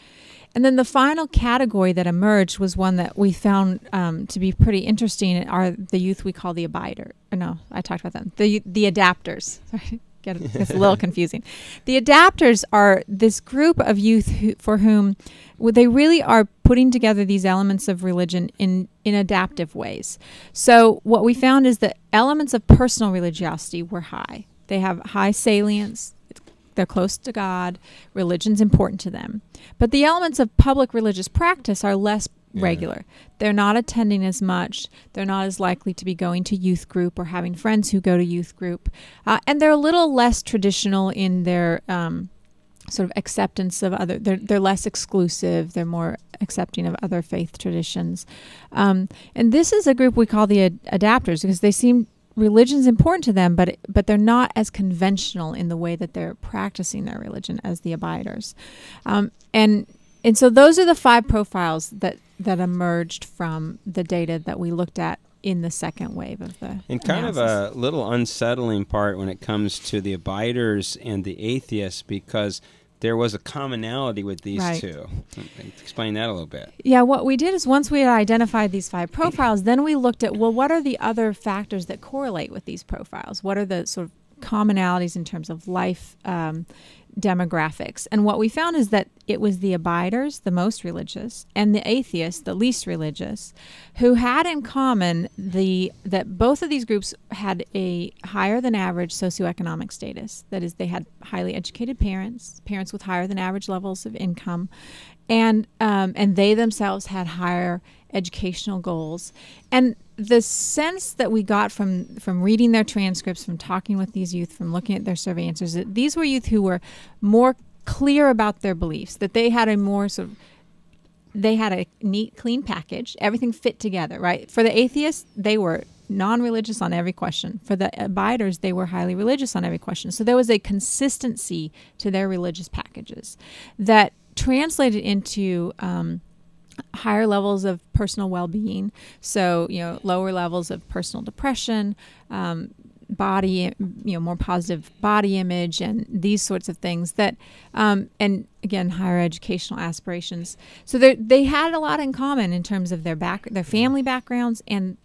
And then the final category that emerged was one that we found to be pretty interesting are the youth we call the abider. No, I talked about them. The adapters. Sorry, it's a little confusing. The adapters are this group of youth for whom they really are putting together these elements of religion in adaptive ways. So what we found is that elements of personal religiosity were high. They have high salience. They're close to God. Religion's important to them. But the elements of public religious practice are less regular. They're not attending as much. They're not as likely to be going to youth group or having friends who go to youth group. And they're a little less traditional in their sort of acceptance of other. They're less exclusive. They're more accepting of other faith traditions. And this is a group we call the adapters because they seem religion's important to them, but they're not as conventional in the way that they're practicing their religion as the abiders. And so those are the 5 profiles that emerged from the data that we looked at in the second wave of the And kind analysis. of a little unsettling part when it comes to the abiders and the atheists because there was a commonality with these two. Explain that a little bit. Yeah, what we did is once we had identified these 5 profiles, then we looked at, well, what are the other factors that correlate with these profiles? What are the sort of commonalities in terms of life demographics? And what we found is that it was the abiders, the most religious, and the atheists, the least religious, who had in common that both of these groups had a higher than average socioeconomic status. That is, they had highly educated parents with higher than average levels of income, and they themselves had higher educational goals. And the sense that we got from reading their transcripts, from talking with these youth, from looking at their survey answers, that these were youth who were more clear about their beliefs, that they had a more sort of, they had a neat, clean package. Everything fit together, right? For the atheists, they were non-religious on every question. For the abiders, they were highly religious on every question. So there was a consistency to their religious packages that translated into higher levels of personal well-being. So, lower levels of personal depression, body, more positive body image, and these sorts of things that, and again, higher educational aspirations. So they had a lot in common in terms of their family backgrounds and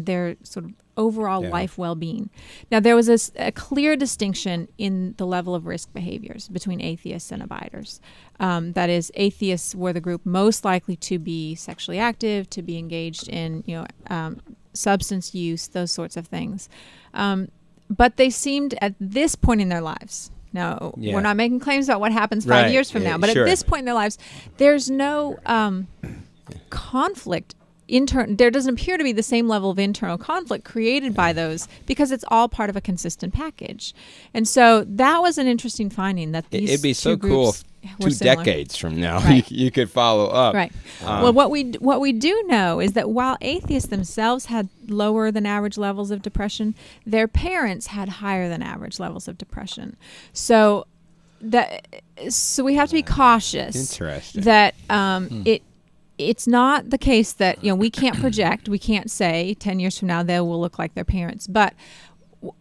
their sort of overall life well-being. Now, there was a clear distinction in the level of risk behaviors between atheists and abiders. That is, atheists were the group most likely to be sexually active, to be engaged in, substance use, those sorts of things. But they seemed at this point in their lives, now, we're not making claims about what happens 5 years from now, but at this point in their lives, there's no conflict. There doesn't appear to be the same level of internal conflict created by those, because it's all part of a consistent package. And so that was an interesting finding, that these it'd be so cool if 2 decades from now you could follow up. Right. Well, what we do know is that while atheists themselves had lower than average levels of depression, their parents had higher than average levels of depression. So we have to be cautious. Interesting. That it's not the case that, we can't project, we can't say 10 years from now they will look like their parents, but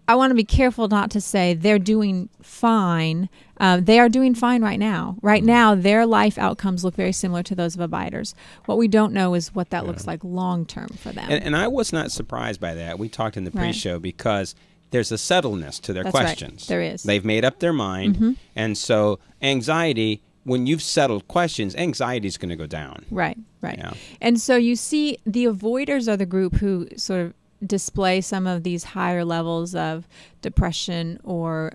I want to be careful not to say they're doing fine. They are doing fine right now. Right now, their life outcomes look very similar to those of abiders. What we don't know is what that looks like long term for them. And I was not surprised by that. We talked in the pre-show because there's a settledness to their questions. Right. There is. They've made up their mind, and so anxiety. When you've settled questions, anxiety is going to go down. Right. Yeah. And so you see the avoiders are the group who sort of display some of these higher levels of depression or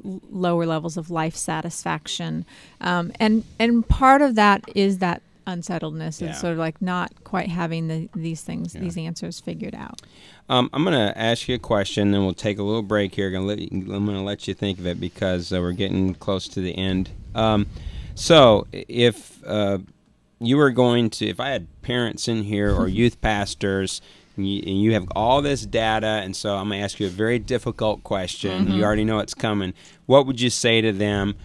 lower levels of life satisfaction. And part of that is that unsettledness and sort of like not quite having these things, these answers figured out. I'm going to ask you a question, then we'll take a little break here. I'm going to let you think of it because we're getting close to the end. So if you were going to, if I had parents in here or youth pastors, and you have all this data, and so I'm going to ask you a very difficult question. You already know it's coming. What would you say to them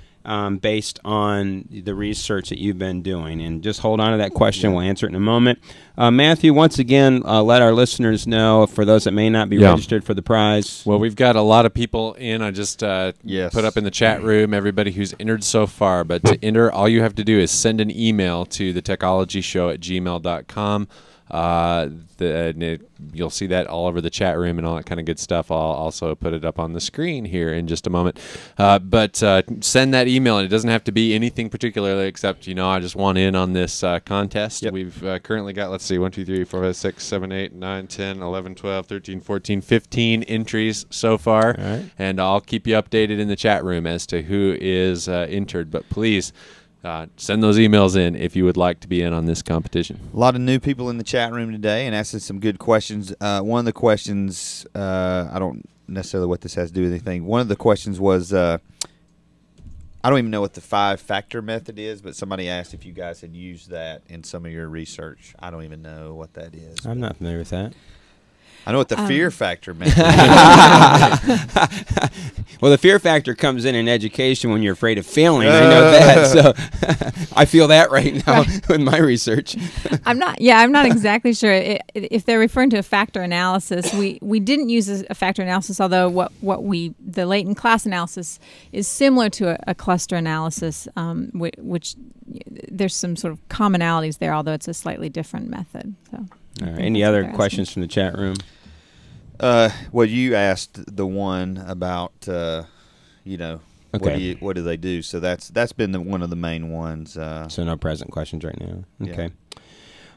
based on the research that you've been doing? And just hold on to that question. We'll answer it in a moment. Matthew, once again, let our listeners know, for those that may not be registered for the prize. Well, we've got a lot of people in. I just put up in the chat room everybody who's entered so far. But to enter, all you have to do is send an email to thetechnologyshow@gmail.com. You'll see that all over the chat room and all that kind of good stuff. I'll also put it up on the screen here in just a moment. But send that email, and it doesn't have to be anything particularly except, I just want in on this contest. We've currently got, let's see, 1, 2, 3, 4, 5, 6, 7, 8, 9, 10, 11, 12, 13, 14, 15 entries so far. Right. And I'll keep you updated in the chat room as to who is entered. But please, send those emails in if you would like to be in on this competition. A lot of new people in the chat room today and asking some good questions. One of the questions, I don't necessarily what this has to do with anything. One of the questions was, I don't even know what the 5-factor method is, but somebody asked if you guys had used that in some of your research. I don't even know what that is. I'm not familiar with that. I know what the fear factor method is. Well, the fear factor comes in education when you're afraid of failing. I know that. So I feel that right now with my research. I'm not exactly sure if they're referring to a factor analysis. We didn't use a factor analysis, although the latent class analysis is similar to a cluster analysis, which there's some sort of commonalities there, although it's a slightly different method. So. All right. Any other questions from the chat room? Well, you asked the one about, what do they do? So that's been one of the main ones. So no present questions right now. Okay. Yeah.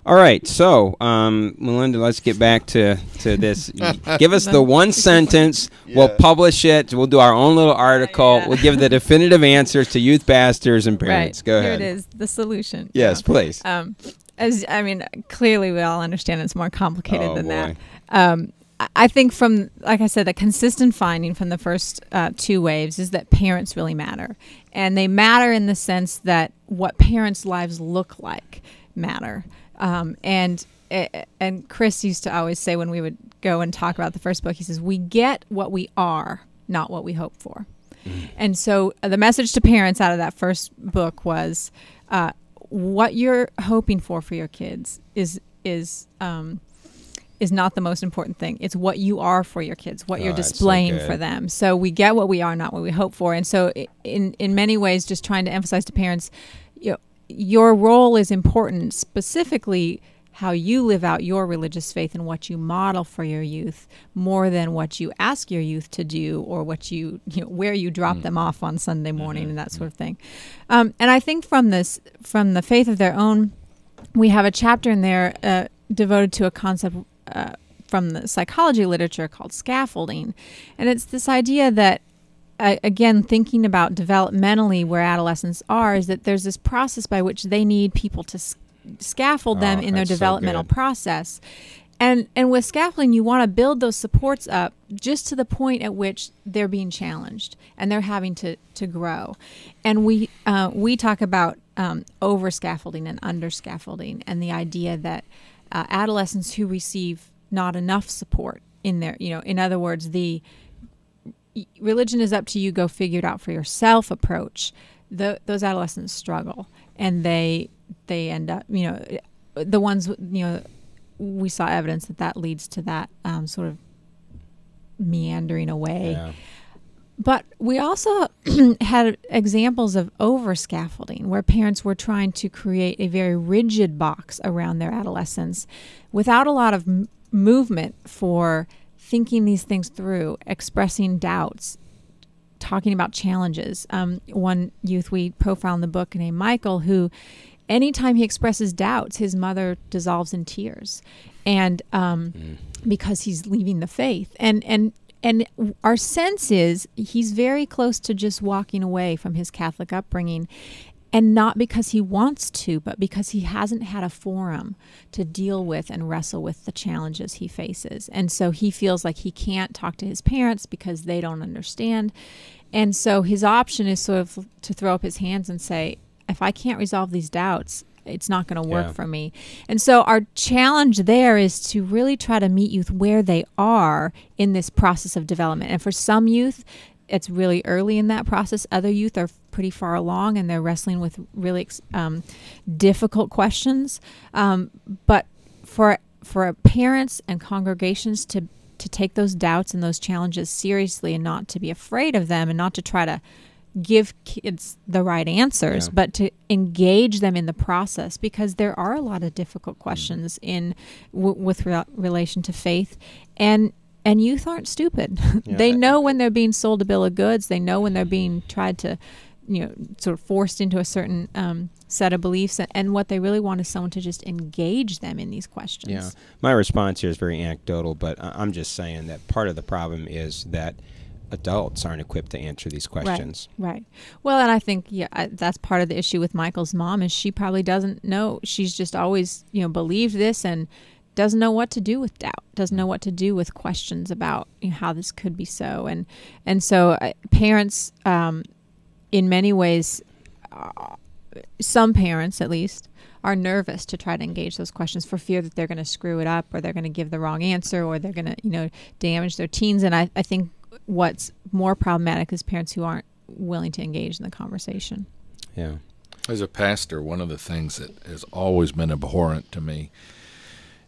All right. So, Melinda, let's get back to this. Give us the one sentence. Yeah. We'll publish it. We'll do our own little article. Yeah. We'll give the definitive answers to youth pastors and parents. Right. Go ahead. Here it is, the solution. Yes, please. clearly we all understand it's more complicated than boy. that. I think from, like I said, a consistent finding from the first 2 waves is that parents really matter. And they matter in the sense that what parents' lives look like matter. And Chris used to always say when we would go and talk about the first book, he says, we get what we are, not what we hope for. And so the message to parents out of that first book was what you're hoping for your kids is not the most important thing. It's what you are for your kids, what you're displaying for them. So we get what we are, not what we hope for. And so in many ways, just trying to emphasize to parents, your role is important, specifically how you live out your religious faith and what you model for your youth, more than what you ask your youth to do or what where you drop them off on Sunday morning and that sort of thing. And I think from the faith of their own, we have a chapter in there devoted to a concept from the psychology literature called scaffolding. And it's this idea that, again, thinking about developmentally where adolescents are, is that there's this process by which they need people to scaffold them in their developmental process. And with scaffolding, you want to build those supports up just to the point at which they're being challenged and they're having to grow. And we talk about over scaffolding and under scaffolding, and the idea that adolescents who receive not enough support in their, in other words, the religion is up to you, go figure it out for yourself approach, those adolescents struggle, and they end up, the ones, we saw evidence that leads to that sort of meandering away. Yeah. But we also had examples of over scaffolding, where parents were trying to create a very rigid box around their adolescents without a lot of movement for thinking these things through, expressing doubts, talking about challenges. One youth we profile in the book named Michael, who anytime he expresses doubts, his mother dissolves in tears, and because he's leaving the faith. And our sense is he's very close to just walking away from his Catholic upbringing, and not because he wants to, but because he hasn't had a forum to deal with and wrestle with the challenges he faces. And so he feels like he can't talk to his parents because they don't understand. And so his option is sort of to throw up his hands and say, if I can't resolve these doubts, it's not going to work for me. And so our challenge there is to really try to meet youth where they are in this process of development. And for some youth, it's really early in that process. Other youth are pretty far along, and they're wrestling with really difficult questions. But for parents and congregations to take those doubts and those challenges seriously, and not to be afraid of them, and not to try to give kids the right answers, but to engage them in the process, because there are a lot of difficult questions with relation to faith, and youth aren't stupid. They know when they're being sold a bill of goods. They know when they're being tried to, sort of forced into a certain set of beliefs, and what they really want is someone to just engage them in these questions. Yeah, my response here is very anecdotal, but I'm just saying that part of the problem is that adults aren't equipped to answer these questions. Right. Well, and I think that's part of the issue with Michael's mom, is she probably doesn't know. She's just always believed this and doesn't know what to do with doubt, doesn't know what to do with questions about how this could be so. And so parents, in many ways, some parents at least, are nervous to try to engage those questions for fear that they're going to screw it up, or they're going to give the wrong answer, or they're going to damage their teens. And I think what's more problematic is parents who aren't willing to engage in the conversation. Yeah. As a pastor, one of the things that has always been abhorrent to me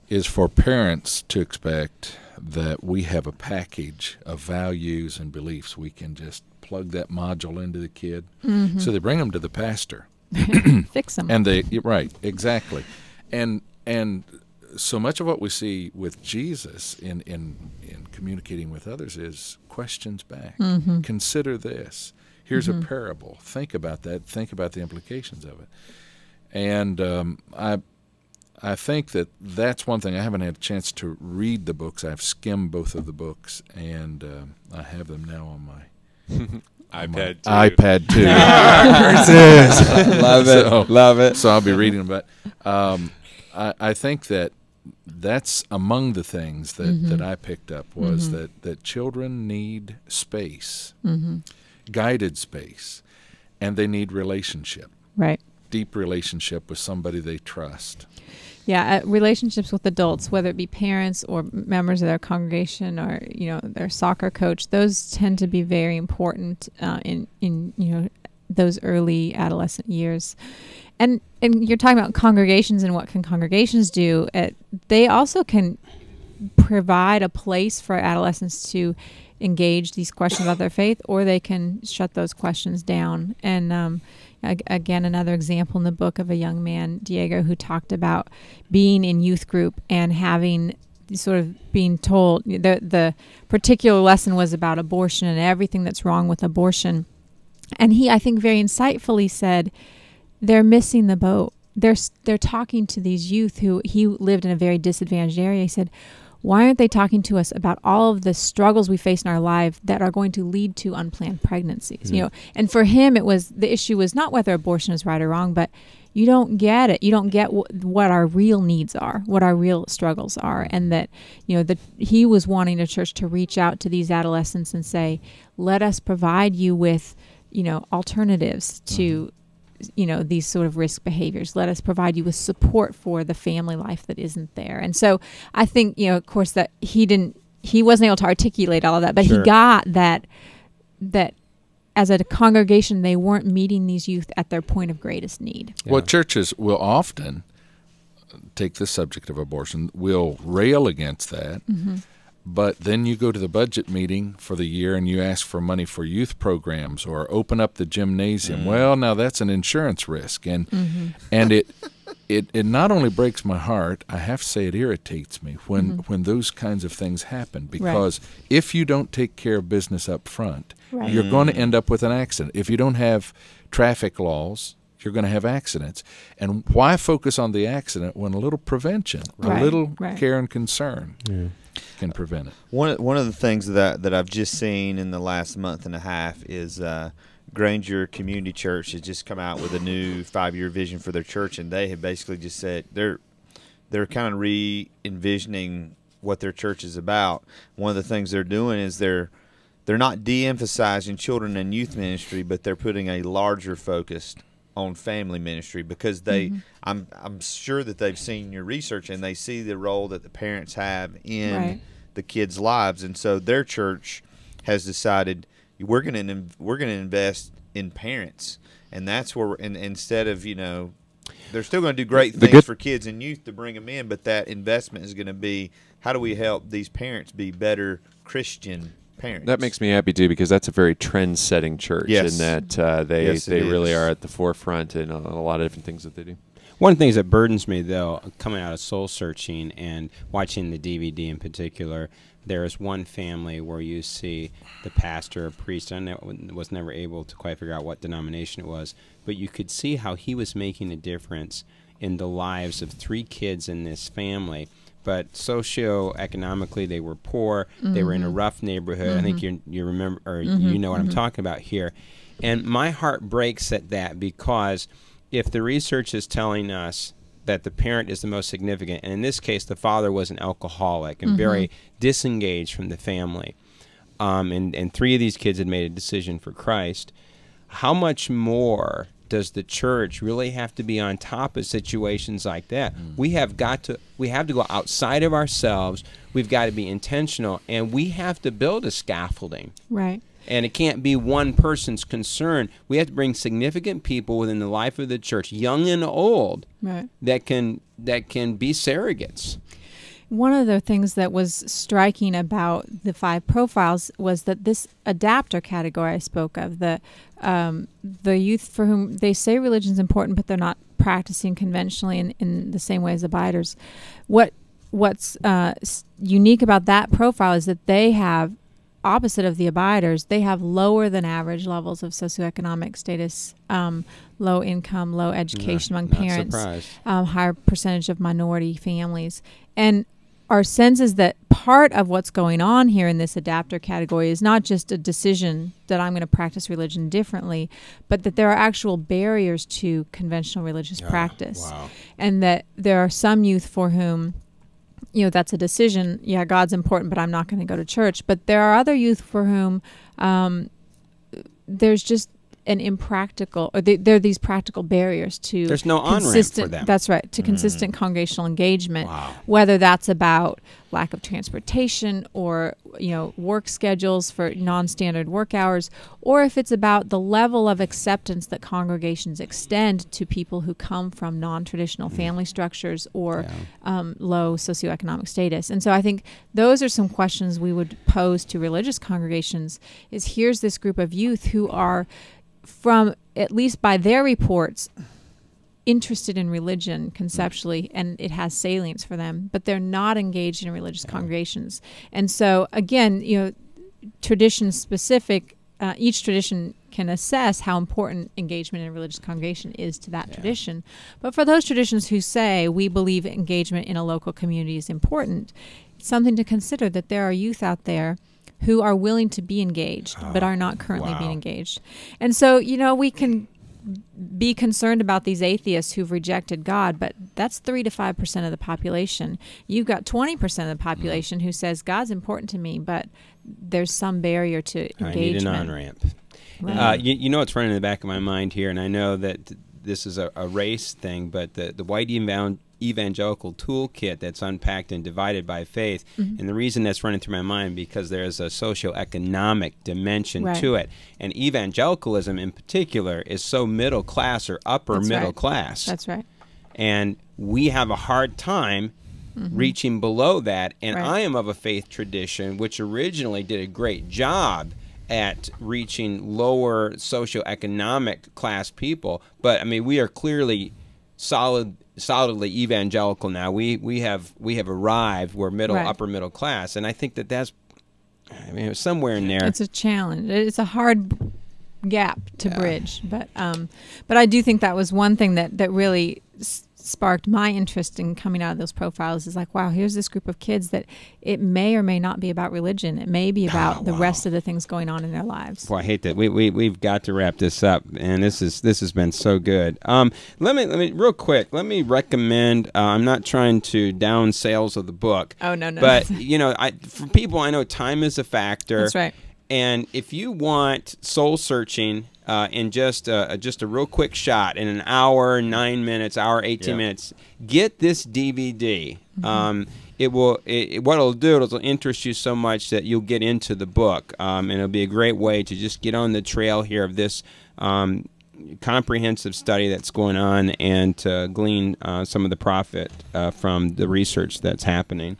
is for parents to expect that we have a package of values and beliefs. We can just plug that module into the kid. Mm-hmm. So they bring them to the pastor. Fix them. And right, exactly. And so much of what we see with Jesus in communicating with others is questions back. Mm-hmm. Consider this. Here's a parable. Think about that. Think about the implications of it. And I think that's one thing. I haven't had a chance to read the books. I've skimmed both of the books, and I have them now on my iPad too. Love it. So, love it. So I'll be reading them. But I think that's among the things that I picked up was that children need space, guided space, and they need relationship. Right. Deep relationship with somebody they trust. Yeah, relationships with adults, whether it be parents or members of their congregation or their soccer coach, those tend to be very important in those early adolescent years. And you're talking about congregations and what can congregations do. They also can provide a place for adolescents to engage these questions about their faith, or they can shut those questions down. And again, another example in the book of a young man, Diego, who talked about being in youth group and having sort of being told the particular lesson was about abortion and everything that's wrong with abortion. And he, I think, very insightfully said, they're missing the boat. They're talking to these youth who he lived in a very disadvantaged area. He said, why aren't they talking to us about all of the struggles we face in our life that are going to lead to unplanned pregnancies? And for him, the issue was not whether abortion is right or wrong, but you don't get it. You don't get what our real needs are, what our real struggles are, and that he was wanting the church to reach out to these adolescents and say, let us provide you with alternatives to these sort of risk behaviors. Let us provide you with support for the family life that isn't there. And so I think, of course, that he wasn't able to articulate all of that, but he got that as a congregation, they weren't meeting these youth at their point of greatest need. Yeah. Well, churches will often take the subject of abortion, will rail against that, but then you go to the budget meeting for the year and you ask for money for youth programs or open up the gymnasium. Well, now that's an insurance risk, and it not only breaks my heart, I have to say it irritates me when those kinds of things happen, because if you don't take care of business up front, you're going to end up with an accident. If you don't have traffic laws, you're going to have accidents. And why focus on the accident when a little prevention, a little care and concern can prevent it? One of the things that I've just seen in the last month and a half is Granger Community Church has just come out with a new 5-year vision for their church, and they have basically just said they're kind of re-envisioning what their church is about. One of the things they're doing is they're not de-emphasizing children and youth ministry, but they're putting a larger focus on family ministry, because I'm sure that they've seen your research and they see the role that the parents have in the kids' lives, and so their church has decided we're going to invest in parents, and that's where instead of they're still going to do great things for kids and youth to bring them in, but that investment is going to be, how do we help these parents be better Christian parents? That makes me happy too, because that's a very trend-setting church, in that they really are at the forefront in a lot of different things that they do. One of the things that burdens me, though, coming out of soul searching and watching the DVD in particular, there is one family where you see the pastor or priest, I was never able to quite figure out what denomination it was, but you could see how he was making a difference in the lives of 3 kids in this family. But socioeconomically, they were poor. They were in a rough neighborhood. I think you remember, or you know what I'm talking about here. And my heart breaks at that, because if the research is telling us that the parent is the most significant, and in this case, the father was an alcoholic and very disengaged from the family, and 3 of these kids had made a decision for Christ, how much more does the church really have to be on top of situations like that? We have to go outside of ourselves. We've got to be intentional, and we have to build a scaffolding. Right. And it can't be one person's concern. We have to bring significant people within the life of the church, young and old, that can be surrogates. One of the things that was striking about the 5 profiles was that this adapter category I spoke of, the youth for whom they say religion is important, but they're not practicing conventionally in the same way as abiders. What's unique about that profile is that they have, opposite of the abiders, they have lower than average levels of socioeconomic status, low income, low education among parents, higher percentage of minority families. And our sense is that part of what's going on here in this adapter category is not just a decision that I'm going to practice religion differently, but that there are actual barriers to conventional religious practice. Wow. And that there are some youth for whom, you know, that's a decision. Yeah, God's important, but I'm not going to go to church. But there are other youth for whom there's just an impractical, or there are these practical barriers to There's no on-ramp for them. That's right, to consistent congregational engagement. Wow. Whether that's about lack of transportation or, you know, work schedules for non-standard work hours, or if it's about the level of acceptance that congregations extend to people who come from non-traditional family structures or low socioeconomic status. And so I think those are some questions we would pose to religious congregations. Is here's this group of youth who are, from at least by their reports, interested in religion conceptually, and it has salience for them, but they're not engaged in religious congregations. And so again, you know, tradition specific, each tradition can assess how important engagement in a religious congregation is to that tradition. But for those traditions who say we believe engagement in a local community is important, it's something to consider that there are youth out there who are willing to be engaged but are not currently being engaged. And so, you know, we can be concerned about these atheists who've rejected God, but that's 3 to 5% of the population. You've got 20% of the population who says God's important to me, but there's some barrier to engagement. I need an on-ramp. Right. You know what's running in the back of my mind here, and I know that this is a race thing, but the white evangelical toolkit that's unpacked and divided by faith. And the reason that's running through my mind because there's a socioeconomic dimension to it. And evangelicalism in particular is so middle class or upper middle class. That's right. And we have a hard time reaching below that. And I am of a faith tradition which originally did a great job at reaching lower socioeconomic class people. But I mean, we are clearly solidly evangelical now. We have arrived. We're upper middle class, and I think that's, I mean, somewhere in there. It's a challenge. It's a hard gap to bridge, but I do think that was one thing that really sparked my interest in coming out of those profiles. Is like, wow, here's this group of kids that it may or may not be about religion. It may be about the rest of the things going on in their lives. Boy, I hate that. We've got to wrap this up, and this has been so good. Let me real quick. Let me recommend. I'm not trying to down sales of the book. Oh no. But you know, for people I know, time is a factor. That's right. And if you want soul searching in just a real quick shot in an hour, 9 minutes, hour, 18 minutes, get this DVD. What it'll do, it'll interest you so much that you'll get into the book, and it'll be a great way to just get on the trail here of this comprehensive study that's going on and to glean some of the profit from the research that's happening.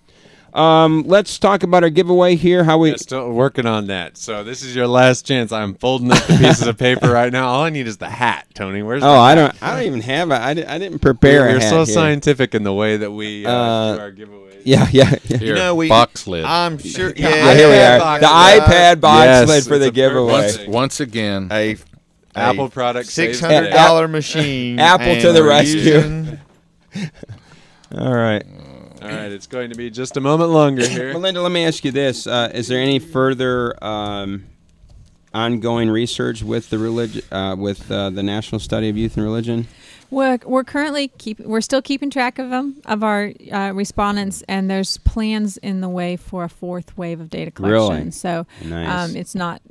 Let's talk about our giveaway here. How we still working on that. So this is your last chance. I'm folding up the pieces of paper right now. All I need is the hat, Tony. Where's the hat? I don't even have it. I didn't prepare a hat. You're so scientific in the way that we do our giveaways. Yeah. Here, You know, box lid. I'm sure. Here we are. The iPad box lid for the giveaway. Once again, A Apple product saves the day. $600 machine. Apple and to the we're rescue. using- All right. All right, it's going to be just a moment longer here. Melinda, let me ask you this: is there any further ongoing research with the National Study of Youth and Religion? We're currently we're still keeping track of them, of our respondents, and there's plans in the way for a fourth wave of data collection. Really? So Nice. it's not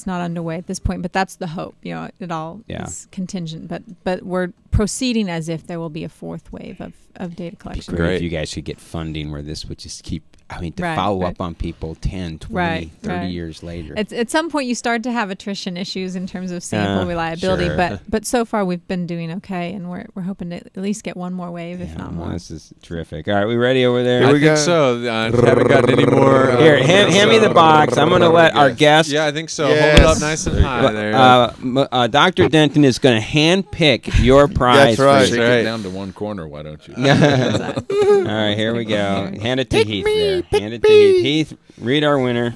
underway at this point, but that's the hope. You know, it all is contingent, but we're proceeding as if there will be a fourth wave of data collection. Great if you guys could get funding where this would just keep. I mean, to follow up on people 10, 20, 30 years later. At some point, you start to have attrition issues in terms of sample reliability, sure. but so far we've been doing okay, and we're hoping to at least get one more wave, if not more. This is terrific. All right, we ready over there? I think so. Haven't gotten any more. Here, hand me the box. I'm going to let our guest. Yeah, I think so. Hold it up nice and high there. Dr. Denton is going to hand pick your prize. That's right. Shake it down to one corner, why don't you? All right, here we go. Hand it to Heath there. Hand it to Heath. Heath, read our winner.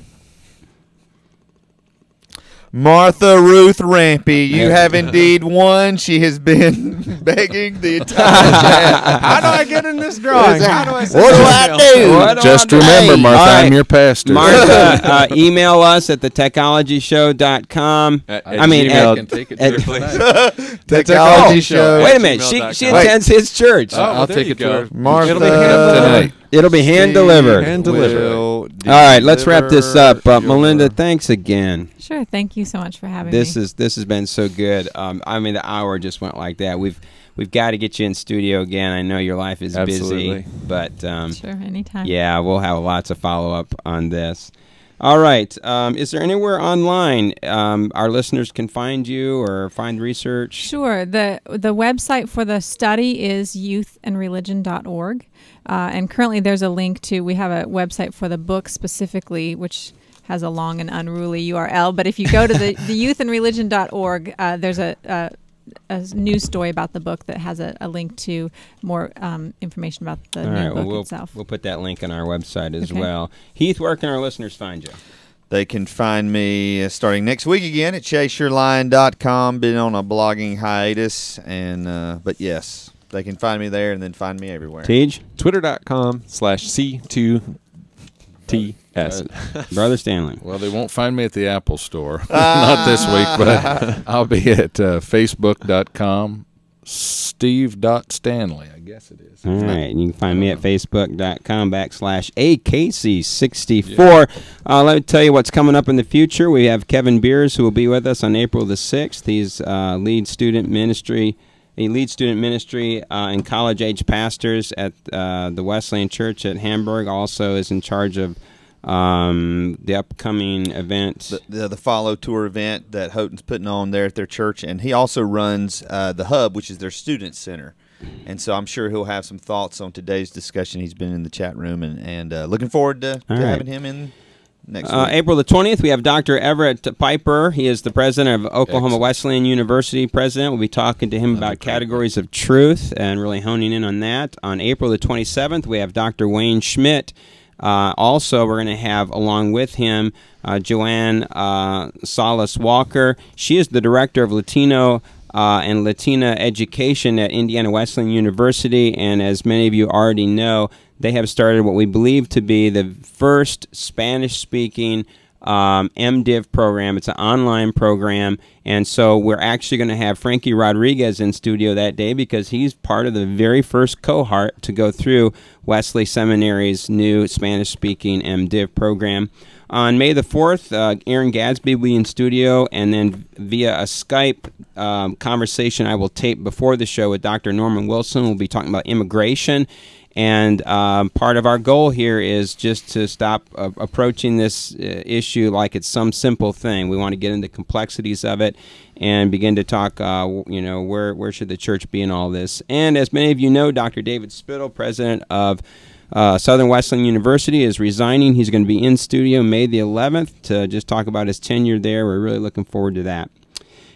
Martha Ruth Rampy, you have indeed won. She has been begging the entire chat. How do I get in this drawing? How do I What do I do? What do Just I do? remember, Martha, All right. I'm your pastor. Martha, email us at thetechnologyshow.com. I mean, I can take it to her tonight. Technology show. Wait a minute. She attends his church. I'll there take you it to go. her. Martha It'll be handled tonight. It'll be hand delivered. Hand delivered. All right, let's wrap this up. Melinda, thanks again. Sure. Thank you so much for having This me. has been so good. I mean, the hour just went like that. We've got to get you in studio again. I know your life is Absolutely. busy, but Sure. Anytime. yeah, we'll have lots of follow up on this. All right. Is there anywhere online our listeners can find you or find research? Sure. The website for the study is youthandreligion.org. And currently there's a link to, we have a website for the book specifically, which has a long and unruly URL. But if you go to the youthandreligion.org, there's a news story about the book that has a link to more information about the new book itself. We'll put that link on our website as Okay. well. Heath, where can our listeners find you? They can find me starting next week again at chaseyourlion.com. Been on a blogging hiatus, and but yes, they can find me there and then find me everywhere. Tiege? Twitter.com/C2TS. Brother Stanley. Well, they won't find me at the Apple Store. Not this week, but I'll be at facebook.com steve.stanley. I guess it is. All right. You can find me at facebook.com/AKC64. Let me tell you what's coming up in the future. We have Kevin Beers, who will be with us on April the 6th. He's lead student ministry and college-age pastors at the Wesleyan Church at Hamburg. Also is in charge of the upcoming event. The Follow Tour event that Houghton's putting on there at their church, and he also runs the Hub, which is their student center. And so I'm sure he'll have some thoughts on today's discussion. He's been in the chat room, and looking forward to having him in next week. April the 20th, we have Dr. Everett Piper. He is the president of Oklahoma Wesleyan University president. We'll be talking to him about categories of truth and really honing in on that. On April the 27th, we have Dr. Wayne Schmidt. Also, we're going to have, along with him, Joanne Salas Walker. She is the director of Latino and Latina education at Indiana Wesleyan University, and as many of you already know, they have started what we believe to be the first Spanish-speaking MDiv program. It's an online program, and so we're actually going to have Frankie Rodriguez in studio that day because he's part of the very first cohort to go through Wesley Seminary's new Spanish-speaking MDiv program. On May the 4th, Aaron Gadsby will be in studio, and then via a Skype conversation I will tape before the show with Dr. Norman Wilson. We'll be talking about immigration. And part of our goal here is just to stop approaching this issue like it's some simple thing. We want to get into complexities of it and begin to talk, where should the church be in all this. And as many of you know, Dr. David Spittle, president of Southern Wesleyan University, is resigning. He's going to be in studio May the 11th to just talk about his tenure there. We're really looking forward to that.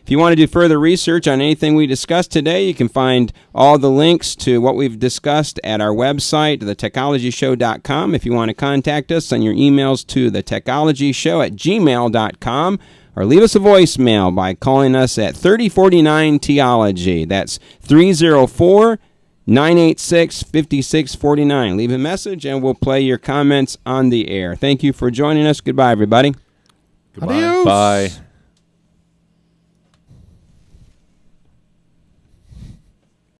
If you want to do further research on anything we discussed today, you can find all the links to what we've discussed at our website, thetechnologyshow.com. If you want to contact us, send your emails to thetechnologyshow@gmail.com or leave us a voicemail by calling us at 3049-TEOLOGY. That's 304-986-5649. Leave a message and we'll play your comments on the air. Thank you for joining us. Goodbye, everybody. Goodbye. Adios. Bye.